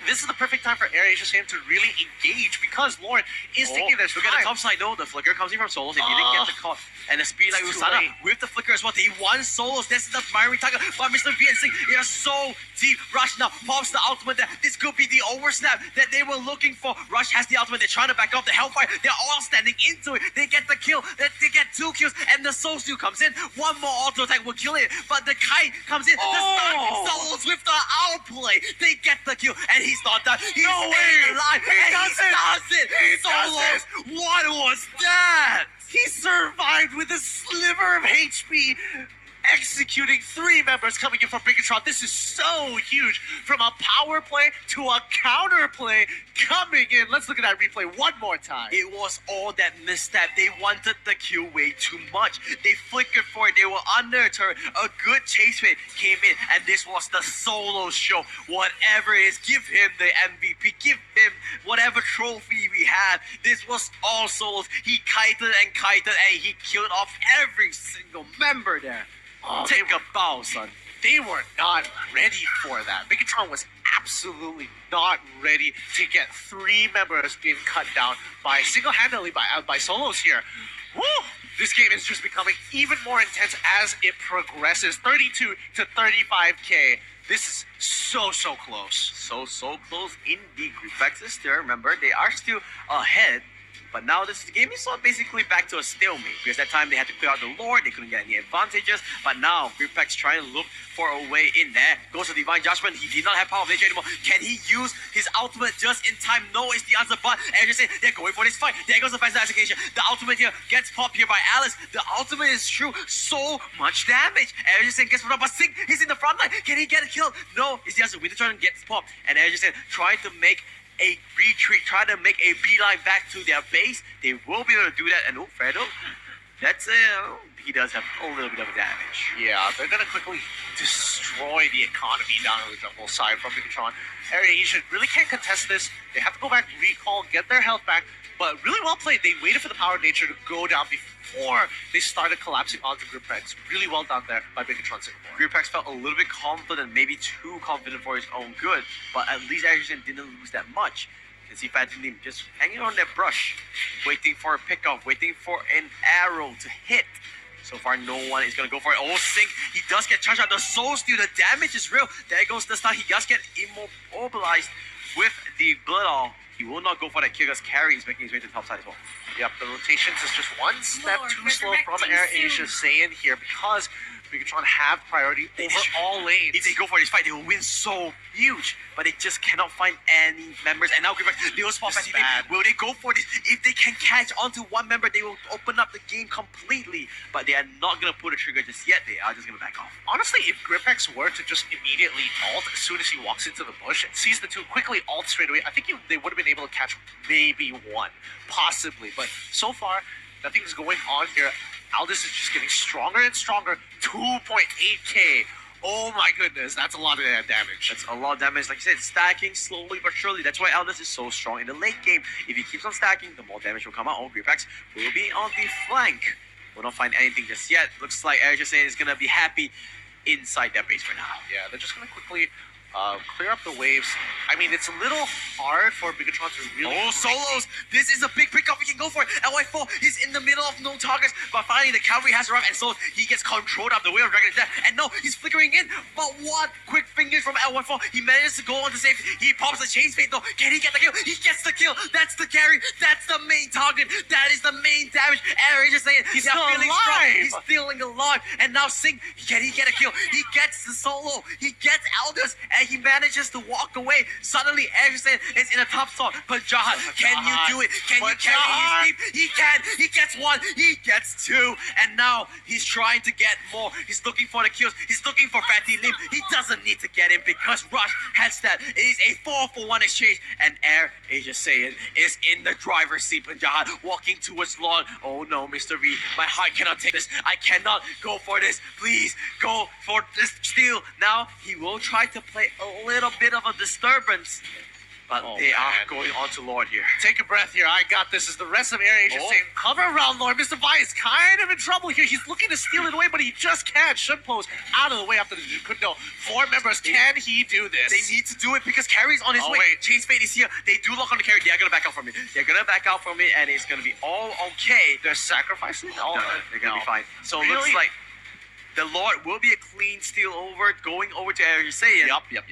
this is the perfect time for AirAsia to really engage because Lauren is taking this Look at the top side though. The flicker comes in from Solos. They didn't get the caught. And the speed like It's too Usana late. with the flicker as well. They won Solos. This is the firing target. But Mr. V and Sing, they are so deep. Rush now pops the ultimate there. This could be the oversnap that they were looking for. Rush has the ultimate. They're trying to back up the Hellfire. They're all standing into it. They get the kill. They get 2 kills. And the Soul Steal comes in. One more auto attack will kill it. But the Kite comes in. The stun Solos with the outplay. They get the kill. And he's not done. He's staying alive. He does it. Solos. What was that? He survived with a sliver of HP, executing 3 members coming in from Bigatron. This is so huge. From a power play to a counter play coming in. Let's look at that replay one more time. It was all that misstep. They wanted the kill way too much. They flickered for it. They were under a turret. A good chase rate came in, and this was the solo show. Whatever it is, give him the MVP. Give him whatever trophy we had. This was all solos. He kited, and he killed off every single member there. Take a bow, son. They were not ready for that. Bigatron was absolutely not ready to get 3 members being cut down by single-handedly by Solos here. Woo! This game is just becoming even more intense as it progresses. 32 to 35k. This is so close. So close in the group factors still. Remember, they are still ahead. But now this game is sort of basically back to a stalemate because that time they had to clear out the Lord, they couldn't get any advantages. But now Grippex trying to look for a way in there. Goes to Divine Judgment. He did not have power of nature anymore. Can he use his ultimate just in time? No, is the answer. But as you say, they're going for this fight. There goes the fast execution. The ultimate here gets popped here by Alice. The ultimate is true. So much damage. As you say, gets popped up. But Sing, he's in the front line. Can he get a kill? No, is the answer. Winter Dragon gets popped. And as you said, trying to make a retreat, try to make a beeline back to their base. They will be able to do that. And Fredo, that's he does have a little bit of damage. Yeah, they're going to quickly destroy the economy down on the jungle side from Bigatron. AirAsia really can't contest this. They have to go back, recall, get their health back. But really well played. They waited for the power of nature to go down before they started collapsing onto Grippex. Really well done there by Bigatron Singapore. Grippex felt a little bit confident, maybe too confident for his own good, but at least Anderson didn't lose that much. You can see Phantom Team just hanging on that brush, waiting for a pickoff, waiting for an arrow to hit. So far, no one is going to go for it. Oh, Sing, he does get charged out. The Soul Steal, the damage is real. There goes the stun. He does get immobilized with the Blood All. He will not go for that kill because Carrie is making his way to the top side as well. Yep, the rotations is just one step Lord, too slow from resurrecting AirAsia Saiyan here because Bigatron have priority over all lanes. If they go for this fight, they will win so huge. But they just cannot find any members. And now Grippex, they will spot This is Phantom Team. bad. Will they go for this? If they can catch onto one member, they will open up the game completely. But they are not going to pull the trigger just yet. They are just going to back off. Honestly, if Grippex were to just immediately ult as soon as he walks into the bush and sees the 2 quickly ult straight away, I think they would have been able to catch maybe 1, possibly. But so far, nothing is going on here. Aldous is just getting stronger and stronger. 2.8k. Oh my goodness, that's a lot of damage. That's a lot of damage. Like you said, stacking slowly but surely. That's why Aldous is so strong in the late game. If he keeps on stacking, the more damage will come out. Oh, Grippex will be on the flank. We'll not find anything just yet. Looks like Air just saying is going to be happy inside their base for now. Yeah, they're just going to quickly clear up the waves. I mean, it's a little hard for Bigatron to really... Oh, Solos! This is a big pickup. We can go for it. LY4, he's in the middle of no targets. But finally, the cavalry has arrived. And Solos, he gets controlled up. The Wheel of Dragon is there. And no, he's flickering in. But what? Quick fingers from LY4. He manages to go on to safety. He pops the chain fade though. Can he get the kill? He gets the kill. That's the carry. That's the main target. That is the main damage. Aaron just saying He's they're still feeling alive. strong. He's feeling alive. And now Sing, can he get a kill? He gets the solo. He gets Aldous. And he manages to walk away. Suddenly, Anderson is in a top spot. But Jahan, can you do it? Can you carry his team? He can. He gets 1. He gets 2. And now he's trying to get more. He's looking for the kills. He's looking for Fatty Lim. He doesn't need to get him because Rush has that. It is a 4-for-1 exchange. And Air Asia Saiyan is in the driver's seat. But Jahan walking towards Lord. Oh no, Mr. V. My heart cannot take this. I cannot go for this. Please go for this steal. Now he will try to play a little bit of a disturbance. But Oh, they are man. going on to Lord here. Take a breath here. I got this. As the rest of Air Asia Oh. saying, cover around Lord. Mr. Vi is kind of in trouble here. He's looking to steal it away, but he just can't. Should pose out of the way after the Jukundo. 4 members. Can he do this? They need to do it because Carrie's on his Oh, way. wait. Chase Fate is here. They do lock on the Carrie. They are going to back out from it. They're going to back out from it, and it's going to be all okay. They're sacrificing? Oh, No, they're going to no. be fine. So it Really? looks like the Lord will be a clean steal over, going over to Area Saiyan. Yep.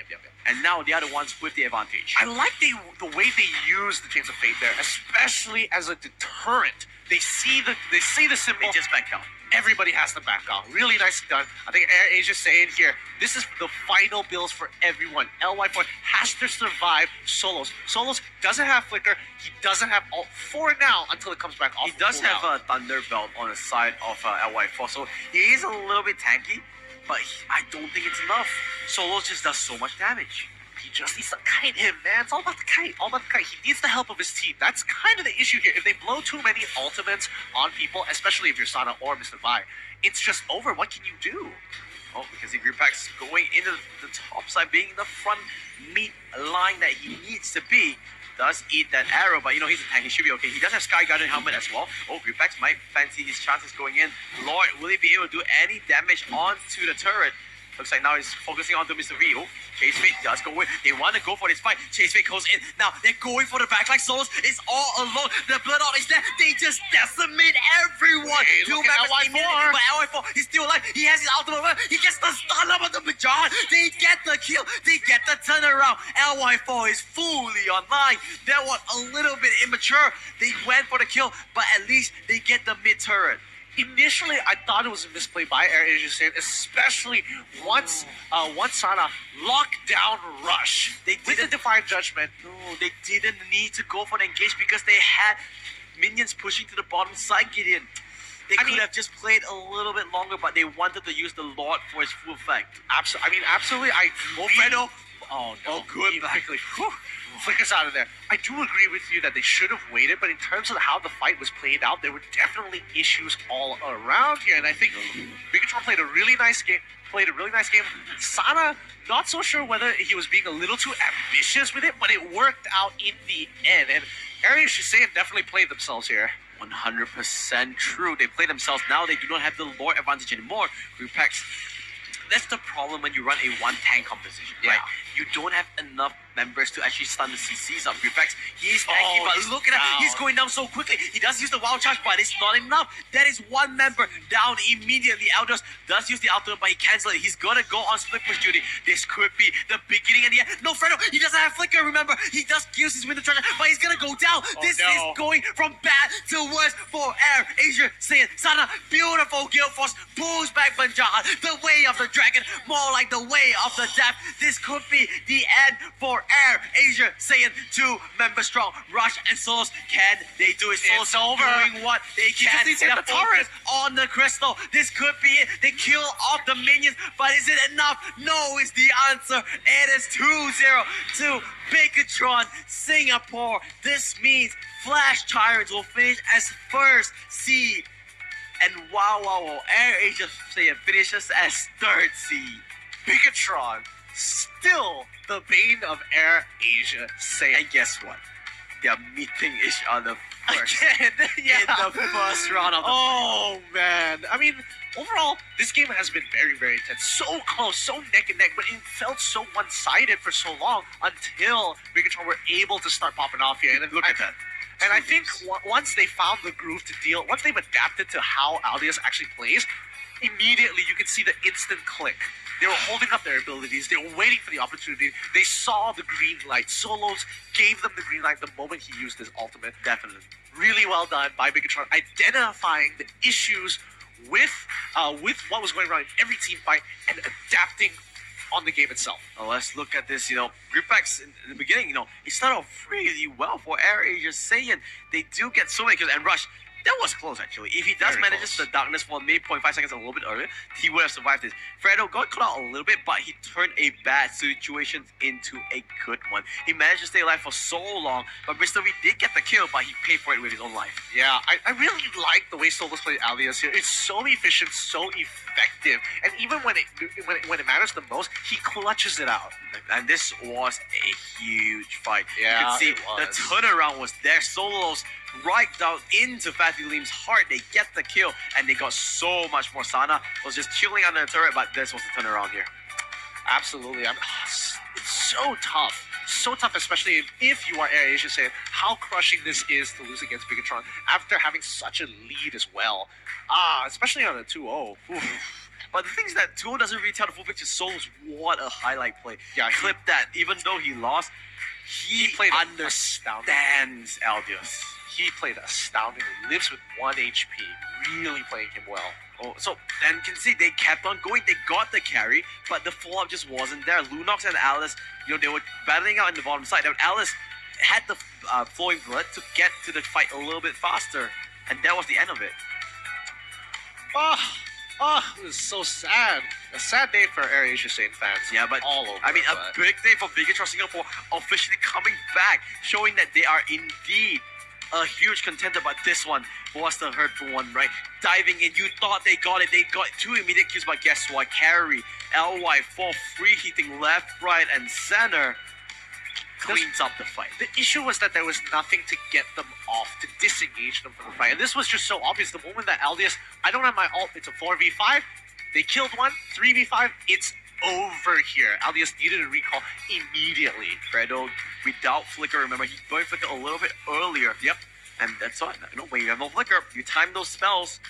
And now the other ones with the advantage. I like the way they use the Chains of Fate there, especially as a deterrent. They see the symbol. They just back out. Everybody has to back off. Really nicely done. I think Air Asia saying here, this is the final bills for everyone. LY4 has to survive Solos. Solos doesn't have Flicker. He doesn't have ult for now until it comes back off. He does have a Thunder Belt on the side of LY4, so he is a little bit tanky, but I don't think it's enough. Solos just does so much damage. He just needs to kite him, man. It's all about the kite. He needs the help of his team. That's kind of the issue here. If they blow too many ultimates on people, especially if you're Sana or Mr. Vi, it's just over. What can you do? Oh, because the Green Pack's going into the top side, being the front meat line that he needs to be. Does eat that arrow, but he's a tank. He should be okay. He does have Sky Guardian helmet as well. Oh, Green Packs might fancy his chances going in. Lord, will he be able to do any damage onto the turret? Looks like now he's focusing on to Mr. V. Oh, Chase Fate does go in. They want to go for this fight. Chase Fate goes in. Now they're going for the backline. Solos is all alone. The Blood Out is there. They just decimate everyone. Hey, Two look at members LY4. immediately, but LY4 he's still alive. He has his ultimate. He gets the stun up on the Bajan. They get the kill. They get the turnaround. LY4 is fully online. That was a little bit immature. They went for the kill, but at least they get the mid turret. Initially, I thought it was a misplay by Air Asia State, especially once Sana locked down Rush. They With the didn't- Divine Judgment. No, they didn't need to go for the engage because they had minions pushing to the bottom side, Gideon. They could have just played a little bit longer, but they wanted to use the Lord for its full effect. Absolutely. Fredo. Oh, no. Oh, good He back. quickly flickers out of there. I do agree with you that they should have waited, but in terms of how the fight was played out, there were definitely issues all around here, and I think Bigatron played a really nice game. Sana, not so sure whether he was being a little too ambitious with it, but it worked out in the end. And Arias Shisean definitely played themselves here. 100% true. They play themselves now. They do not have the Lord advantage anymore. Repex. That's the problem when you run a one-tank composition, right? You don't have enough members to actually stun the CCs up. Repex, he's tanky, but he's look at that. down. He's going down so quickly. He does use the wild charge, but it's not enough. That is one member down immediately. Eldros does use the ultimate, but he cancels it. He's gonna go on split push duty. This could be the beginning and the end. No, Fredo, he doesn't have flicker, remember? He does use his window charger, but he's gonna go down. This no. is going from bad to worse for Air Asia Saiyan. Sana, beautiful Guild Force, pulls back Banjar. The way of the dragon, more like the way of the death. This could be the end for Air Asia Saiyan. 2 members strong. Rush and Solos, can they do it? Solos It's over. doing what they can. just needs to hit They're the turret. focused on the crystal. This could be it. They kill off the minions, but is it enough? No is the answer. It is 2-0 to Bigatron Singapore. This means Flash Tyrants will finish as first seed. And wow, Air Asia Saiyan finishes as third seed. Bigatron, still the bane of Air Asia Saiyan. And guess what? They're meeting each other first Again, yeah. in the first round of the Oh man, overall, this game has been very, very intense. So close, so neck and neck, but it felt so one-sided for so long until Bigatron were able to start popping off here. And then Look at that. And I think once they found the groove to deal, once they've adapted to how Aldius actually plays, immediately you can see the instant click. They were holding up their abilities. They were waiting for the opportunity. They saw the green light. Solos gave them the green light the moment he used his ultimate. Definitely. Really well done by Bigatron, identifying the issues with what was going wrong in every team fight and adapting on the game itself. Well, let's look at this. Gripex in the beginning, it started off really well for Air Asia Saiyan. They do get so many kills, and Rush That was close, actually. If he does Very manages close. the darkness for maybe 0.5 seconds a little bit earlier, he would have survived this. Fredo got caught out a little bit, but he turned a bad situation into a good one. He managed to stay alive for so long, but Mr. V did get the kill, but he paid for it with his own life. Yeah, I really like the way Solos played Alias here. It's so efficient, so effective, and even when it matters the most, he clutches it out. And this was a huge fight. Yeah, you can see it was. the turnaround was there. Solos right down into Fatty Lim's heart. They get the kill, and they got so much more. Sana was just chilling under the turret, but this was the turnaround here. Absolutely. It's so tough. So tough, especially if you are AirAsia saying how crushing this is to lose against Bigatron after having such a lead as well. Especially on a 2-0. Oof. But the thing is that 2-0 doesn't really tell the full picture. Solos, what a highlight play. Yeah, Clip that. Even though he lost, he played understands Aldius. He played astoundingly. Lives with 1 HP. Really playing him well. Oh, so then you can see they kept on going. They got the carry, but the follow-up just wasn't there. Lunox and Alice, they were battling out in the bottom side. And Alice had the flowing blood to get to the fight a little bit faster, and that was the end of it. It was so sad. A sad day for AirAsia Sane fans. Yeah, but all over. I mean, a but- big day for Bigatron Singapore officially coming back, showing that they are indeed a huge contender. But this one was the hurtful one, right? Diving in, you thought they got it. They got 2 immediate kills, but guess what? Carry, LY, 4 free hitting left, right, and center cleans up the fight. The issue was that there was nothing to get them off, to disengage them from the fight. And this was just so obvious. The moment that Aldius, I don't have my ult, it's a 4v5. They killed one, 3v5, it's over here. Aldius needed a recall immediately. Fredo, without flicker, remember, he burned flicker a little bit earlier. Yep. And that's all. When you have no flicker, you time those spells,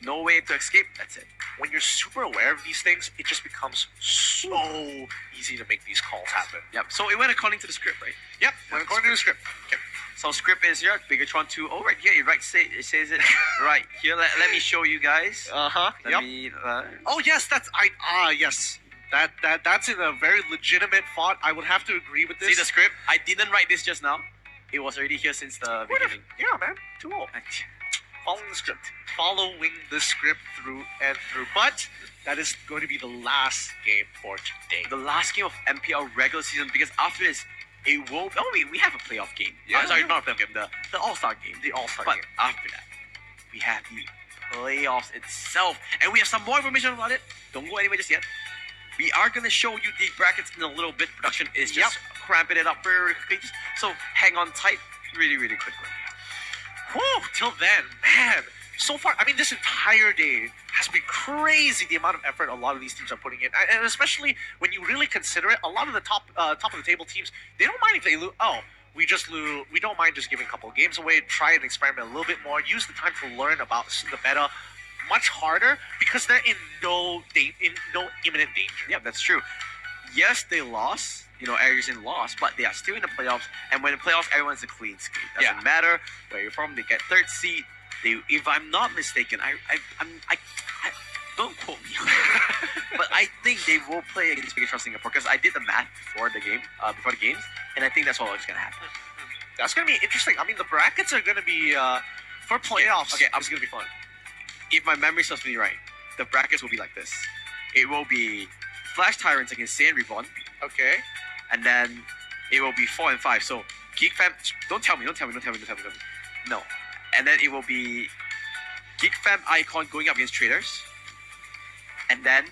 no way to escape, that's it. When you're super aware of these things, it just becomes so easy to make these calls happen. Yep, so it went according to the script, right? Yep, according to the script. Okay. So script is here, Bigatron 2. Oh, right here, it says it right here. Let me show you guys. Uh-huh. Let Yep. me, Oh yes, yes. That's in a very legitimate font. I would have to agree with this. see the script? I didn't write this just now. It was already here since the beginning. Yeah, man. 2-0. Following the script. Following the script through and through. But that is going to be the last game for today. The last game of MPL regular season, because after this, it won't. Oh, we have a playoff game. Yeah. Sorry, not a playoff game. The All-Star game. The All-Star But game. after that, we have the playoffs itself, and we have some more information about it. Don't go anywhere just yet. We are gonna show you the brackets in a little bit. Production is just cramping it up very quickly, so hang on tight, really quickly. Whew, till then, man. So far, I mean, this entire day has been crazy. The amount of effort a lot of these teams are putting in, and especially when you really consider it, a lot of the top of the table teams, they don't mind if they lose. Oh, we just lose. We don't mind just giving a couple of games away. Try and experiment a little bit more. Use the time to learn about the meta much harder because they're in no imminent danger. Yeah, that's true. Yes, they lost. Arizen lost, but they are still in the playoffs. And when the playoffs, everyone's a clean skate. Doesn't matter where you're from. They get 3rd seed. If I'm not mistaken, I don't quote me, but I think they will play against Bigatron Singapore because I did the math before the games, and I think that's all that's gonna happen. That's gonna be interesting. I mean, the brackets are gonna be for playoffs. Okay, it's gonna be fun. If my memory serves me right, the brackets will be like this. It will be Flash Tyrants against Saiyan Reborn, Okay. and then it will be 4 and 5. So Geek Fam, don't tell me. No. And then it will be Geek Fam Icon going up against Traders. And then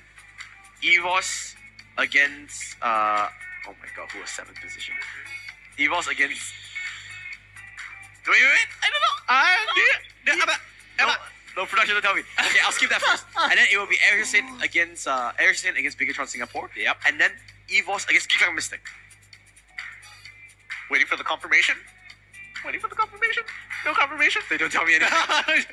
EVOS against oh my god, who was 7th position? EVOS against wait, I don't know. No production, don't tell me. Okay, I'll skip that first. And then it will be Arisin against Bigatron Singapore. Yep. And then EVOS against Geek Fam Mystic. Waiting for the confirmation. No confirmation. They don't tell me anything.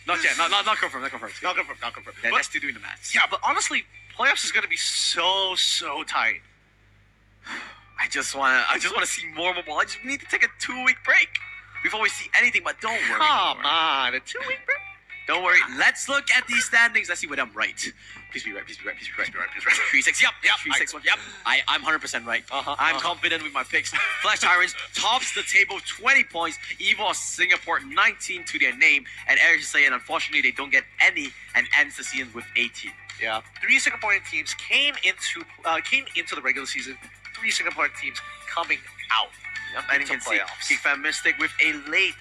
Not yet. Not confirmed. Not confirmed. Not confirmed. They're But- still doing the maths. Yeah, but honestly, playoffs is gonna be so tight. I just wanna see more mobile. I just need to take a 2-week break before we see anything. But don't worry. Come on, a 2-week break. Don't worry. Let's look at these standings. Let's see whether I'm right. Please be right. Please be right. Please be right. Please be right, please be right. 3-6. Yep. 3-6. Yep. I'm 100% right. I'm confident with my picks. Flash Tyrants tops the table 20 points. EVOS Singapore 19 to their name, and Air Asia say, and unfortunately they don't get any and ends the season with 18. Yeah, 3 Singaporean teams came into the regular season. 3 Singaporean teams coming out. Yep, and you can see Geek Fan Mystic with a late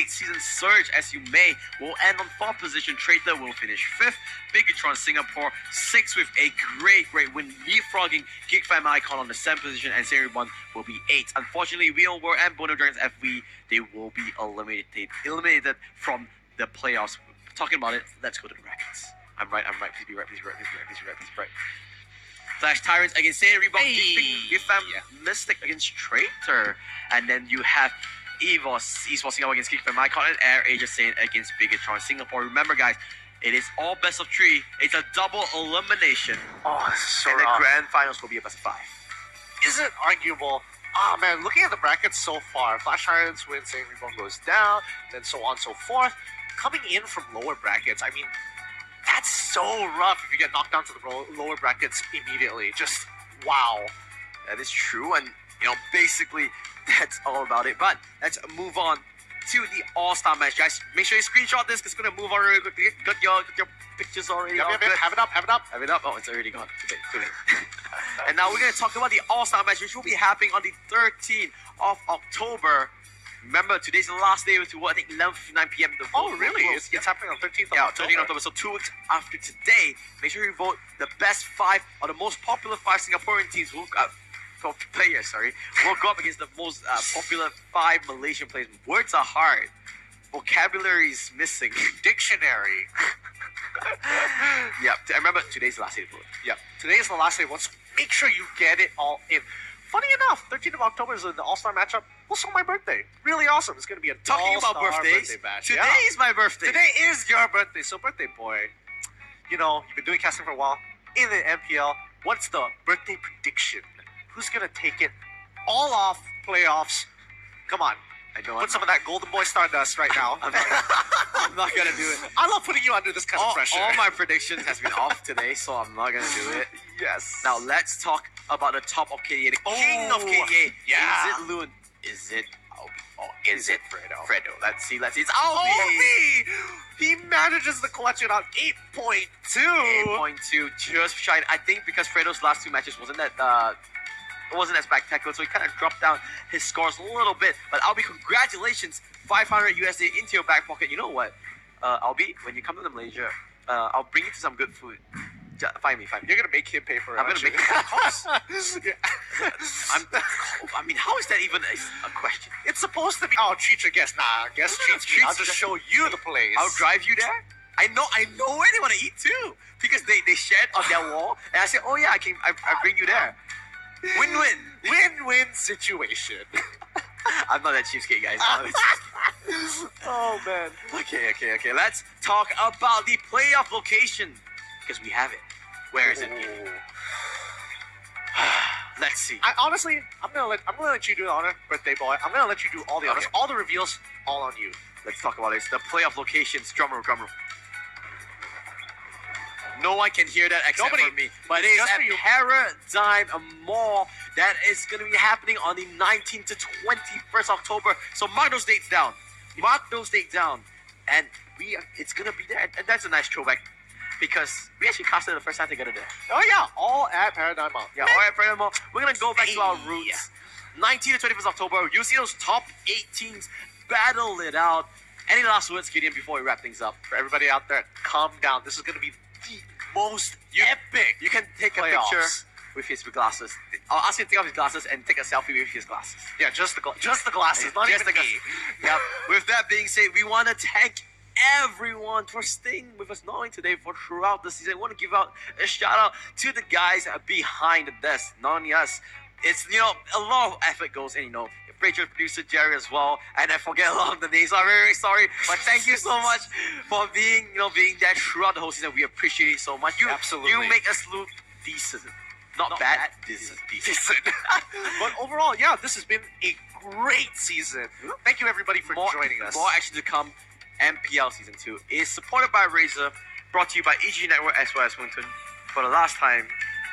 season surge, as you may, will end on 4th position. Traitor will finish 5th. Bigatron Singapore 6th with a great win, leapfrogging Geek Fan Icon on the 7th position, and Series 1 will be 8th. Unfortunately, Real World and Bono Dragons FV, they will be eliminated from the playoffs. Talking about it, let's go to the brackets. I'm right. Please be right. Flash Tyrants against Saiyan Rebound, Geek Fan Mystic against Traitor, and then you have Esports Singapore against Geek Fan Icon, and Air Asia Saiyan against Bigatron Singapore. Remember, guys, it is all best of 3. It's a double elimination. Oh, this is so and rough. the grand finals will be a best of 5. Is it arguable? Ah, man, looking at the brackets so far, Flash Tyrants wins, Saint Reborn goes down, then so on and so forth. Coming in from lower brackets, I mean, that's so rough if you get knocked down to the lower brackets immediately. Just, wow. That is true, and basically that's all about it. But let's move on to the All-Star match, guys. Make sure you screenshot this because it's gonna move on really quickly. Got your pictures already. Yep, Good. have it up. Have it up. Oh, it's already gone. Too late. And now we're gonna talk about the All-Star match, which will be happening on the 13th of October. Remember, today's the last day to I think 11:59 p.m. Oh, really? It's happening on 13th of October. 13th of October. So 2 weeks after today, make sure you vote the best 5 or the most popular 5 Singaporean teams will go up against the most popular 5 Malaysian players. Words are hard. Vocabulary is missing. Dictionary. Yeah, I remember today's the last day to vote. Yep. Today is the last day. Let's make sure you get it all in. Funny enough, 13th of October is an all-star matchup. Also my birthday. Really awesome. It's going to be a Talking about all-star birthdays, birthday bash. today is my birthday. Today is your birthday. So birthday boy, you've been doing casting for a while. In the MPL, what's the birthday prediction? Who's going to take it all off playoffs? Come on. I know. Put some of that golden boy stardust right now. I'm not gonna do it. I love putting you under this kind of pressure. All my predictions has been off today, so I'm not gonna do it. Yes. Now let's talk about the top of KDA, the king of KDA. Yeah. Is it Loon? Is it Albie? Or is it Fredo? Fredo. Let's see. It's Albie. Albie! He manages to clutch it on 8.2. 8.2. Just shine. I think because Fredo's last 2 matches wasn't as spectacular, so he kind of dropped down his scores a little bit. But Albie, congratulations, 500 USD into your back pocket. You know what, Albie, when you come to Malaysia, I'll bring you to some good food. Find me. You're gonna make him pay for it. I'm gonna make it. Of course. I mean, how is that even a question? It's supposed to be. Oh, treat your guest. Nah, guest treats me. I'll just show you the place. I'll drive you there. I know where they want to eat too, because they shared on their wall, and I said, oh yeah, I bring you there. Win-win. Win-win situation. I'm not that cheapskate, guys. Oh, man. Okay. Let's talk about the playoff location, because we have it. Where is it? Let's see. I'm gonna let you do the honor, birthday boy. I'm gonna let you do all the honors, all the reveals, all on you. Let's talk about it. It's the playoff locations. Drum roll. No one can hear that except for me. But it is Just at for you. Paradigm Mall. That is going to be happening on the 19th to 21st October. So mark those dates down. And it's going to be there. And that's a nice throwback, because we actually casted the first time together there. Oh, yeah. All at Paradigm Mall. Yeah, all right, Paradigm Mall. We're going to go back to our roots. 19th to 21st October. You'll see those top 8 teams battle it out. Any last words, Gideon, before we wrap things up? For everybody out there, calm down. This is going to be the most epic. You can take a playoffs. picture with his glasses. I'll ask him to take off his glasses and take a selfie with his glasses. Yeah, just the glasses, not Just even the me. Yep. With that being said, we want to thank everyone for staying with us not only today, but throughout the season. I want to give out a shout out to the guys behind the desk, not only us. It's a lot of effort goes in, Rachel, producer Jerry as well, and I forget a lot of the names. So I'm very, very sorry, but thank you so much for being there throughout the whole season. We appreciate it so much. Absolutely. You make us look decent, not bad. Decent. But overall, yeah, this has been a great season. Thank you, everybody, for joining us. More action to come. MPL Season 2 is supported by Razer, brought to you by EG Network as well as Moonton. For the last time,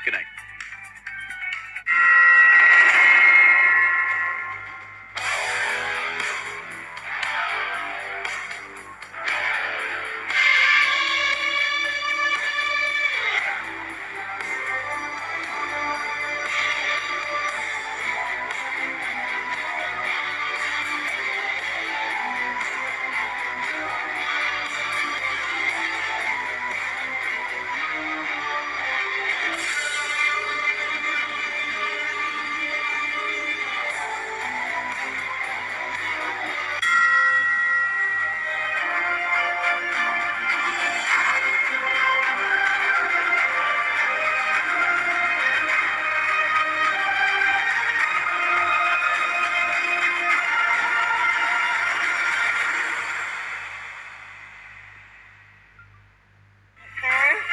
good night.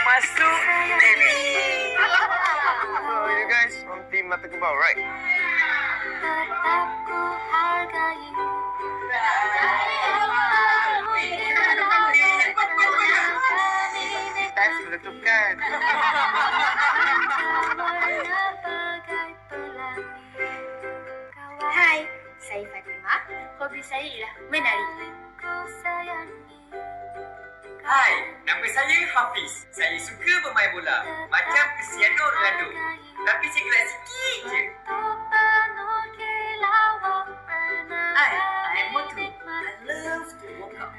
Masuk baby. So you guys on team Mata Kebal, right? Tetap ku hargai. Tes menentukan. Hai, saya Fatimah. Hobi saya ialah menari. Hai, nama saya Hafiz. Saya suka bermain bola. Macam Cristiano Ronaldo. Tapi saya gelap sikit je. Hai, I'm Motu. I love to work out.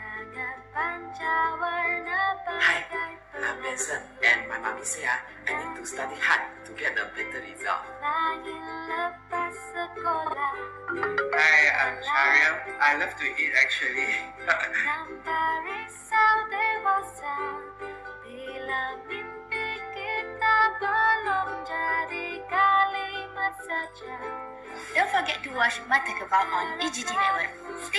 Hi, I'm Benson, and my mommy say I need to study hard to get a better result. Hi, I'm Shariam. I love to eat actually. Don't forget to watch Mata Kebal on EGG Network. Stay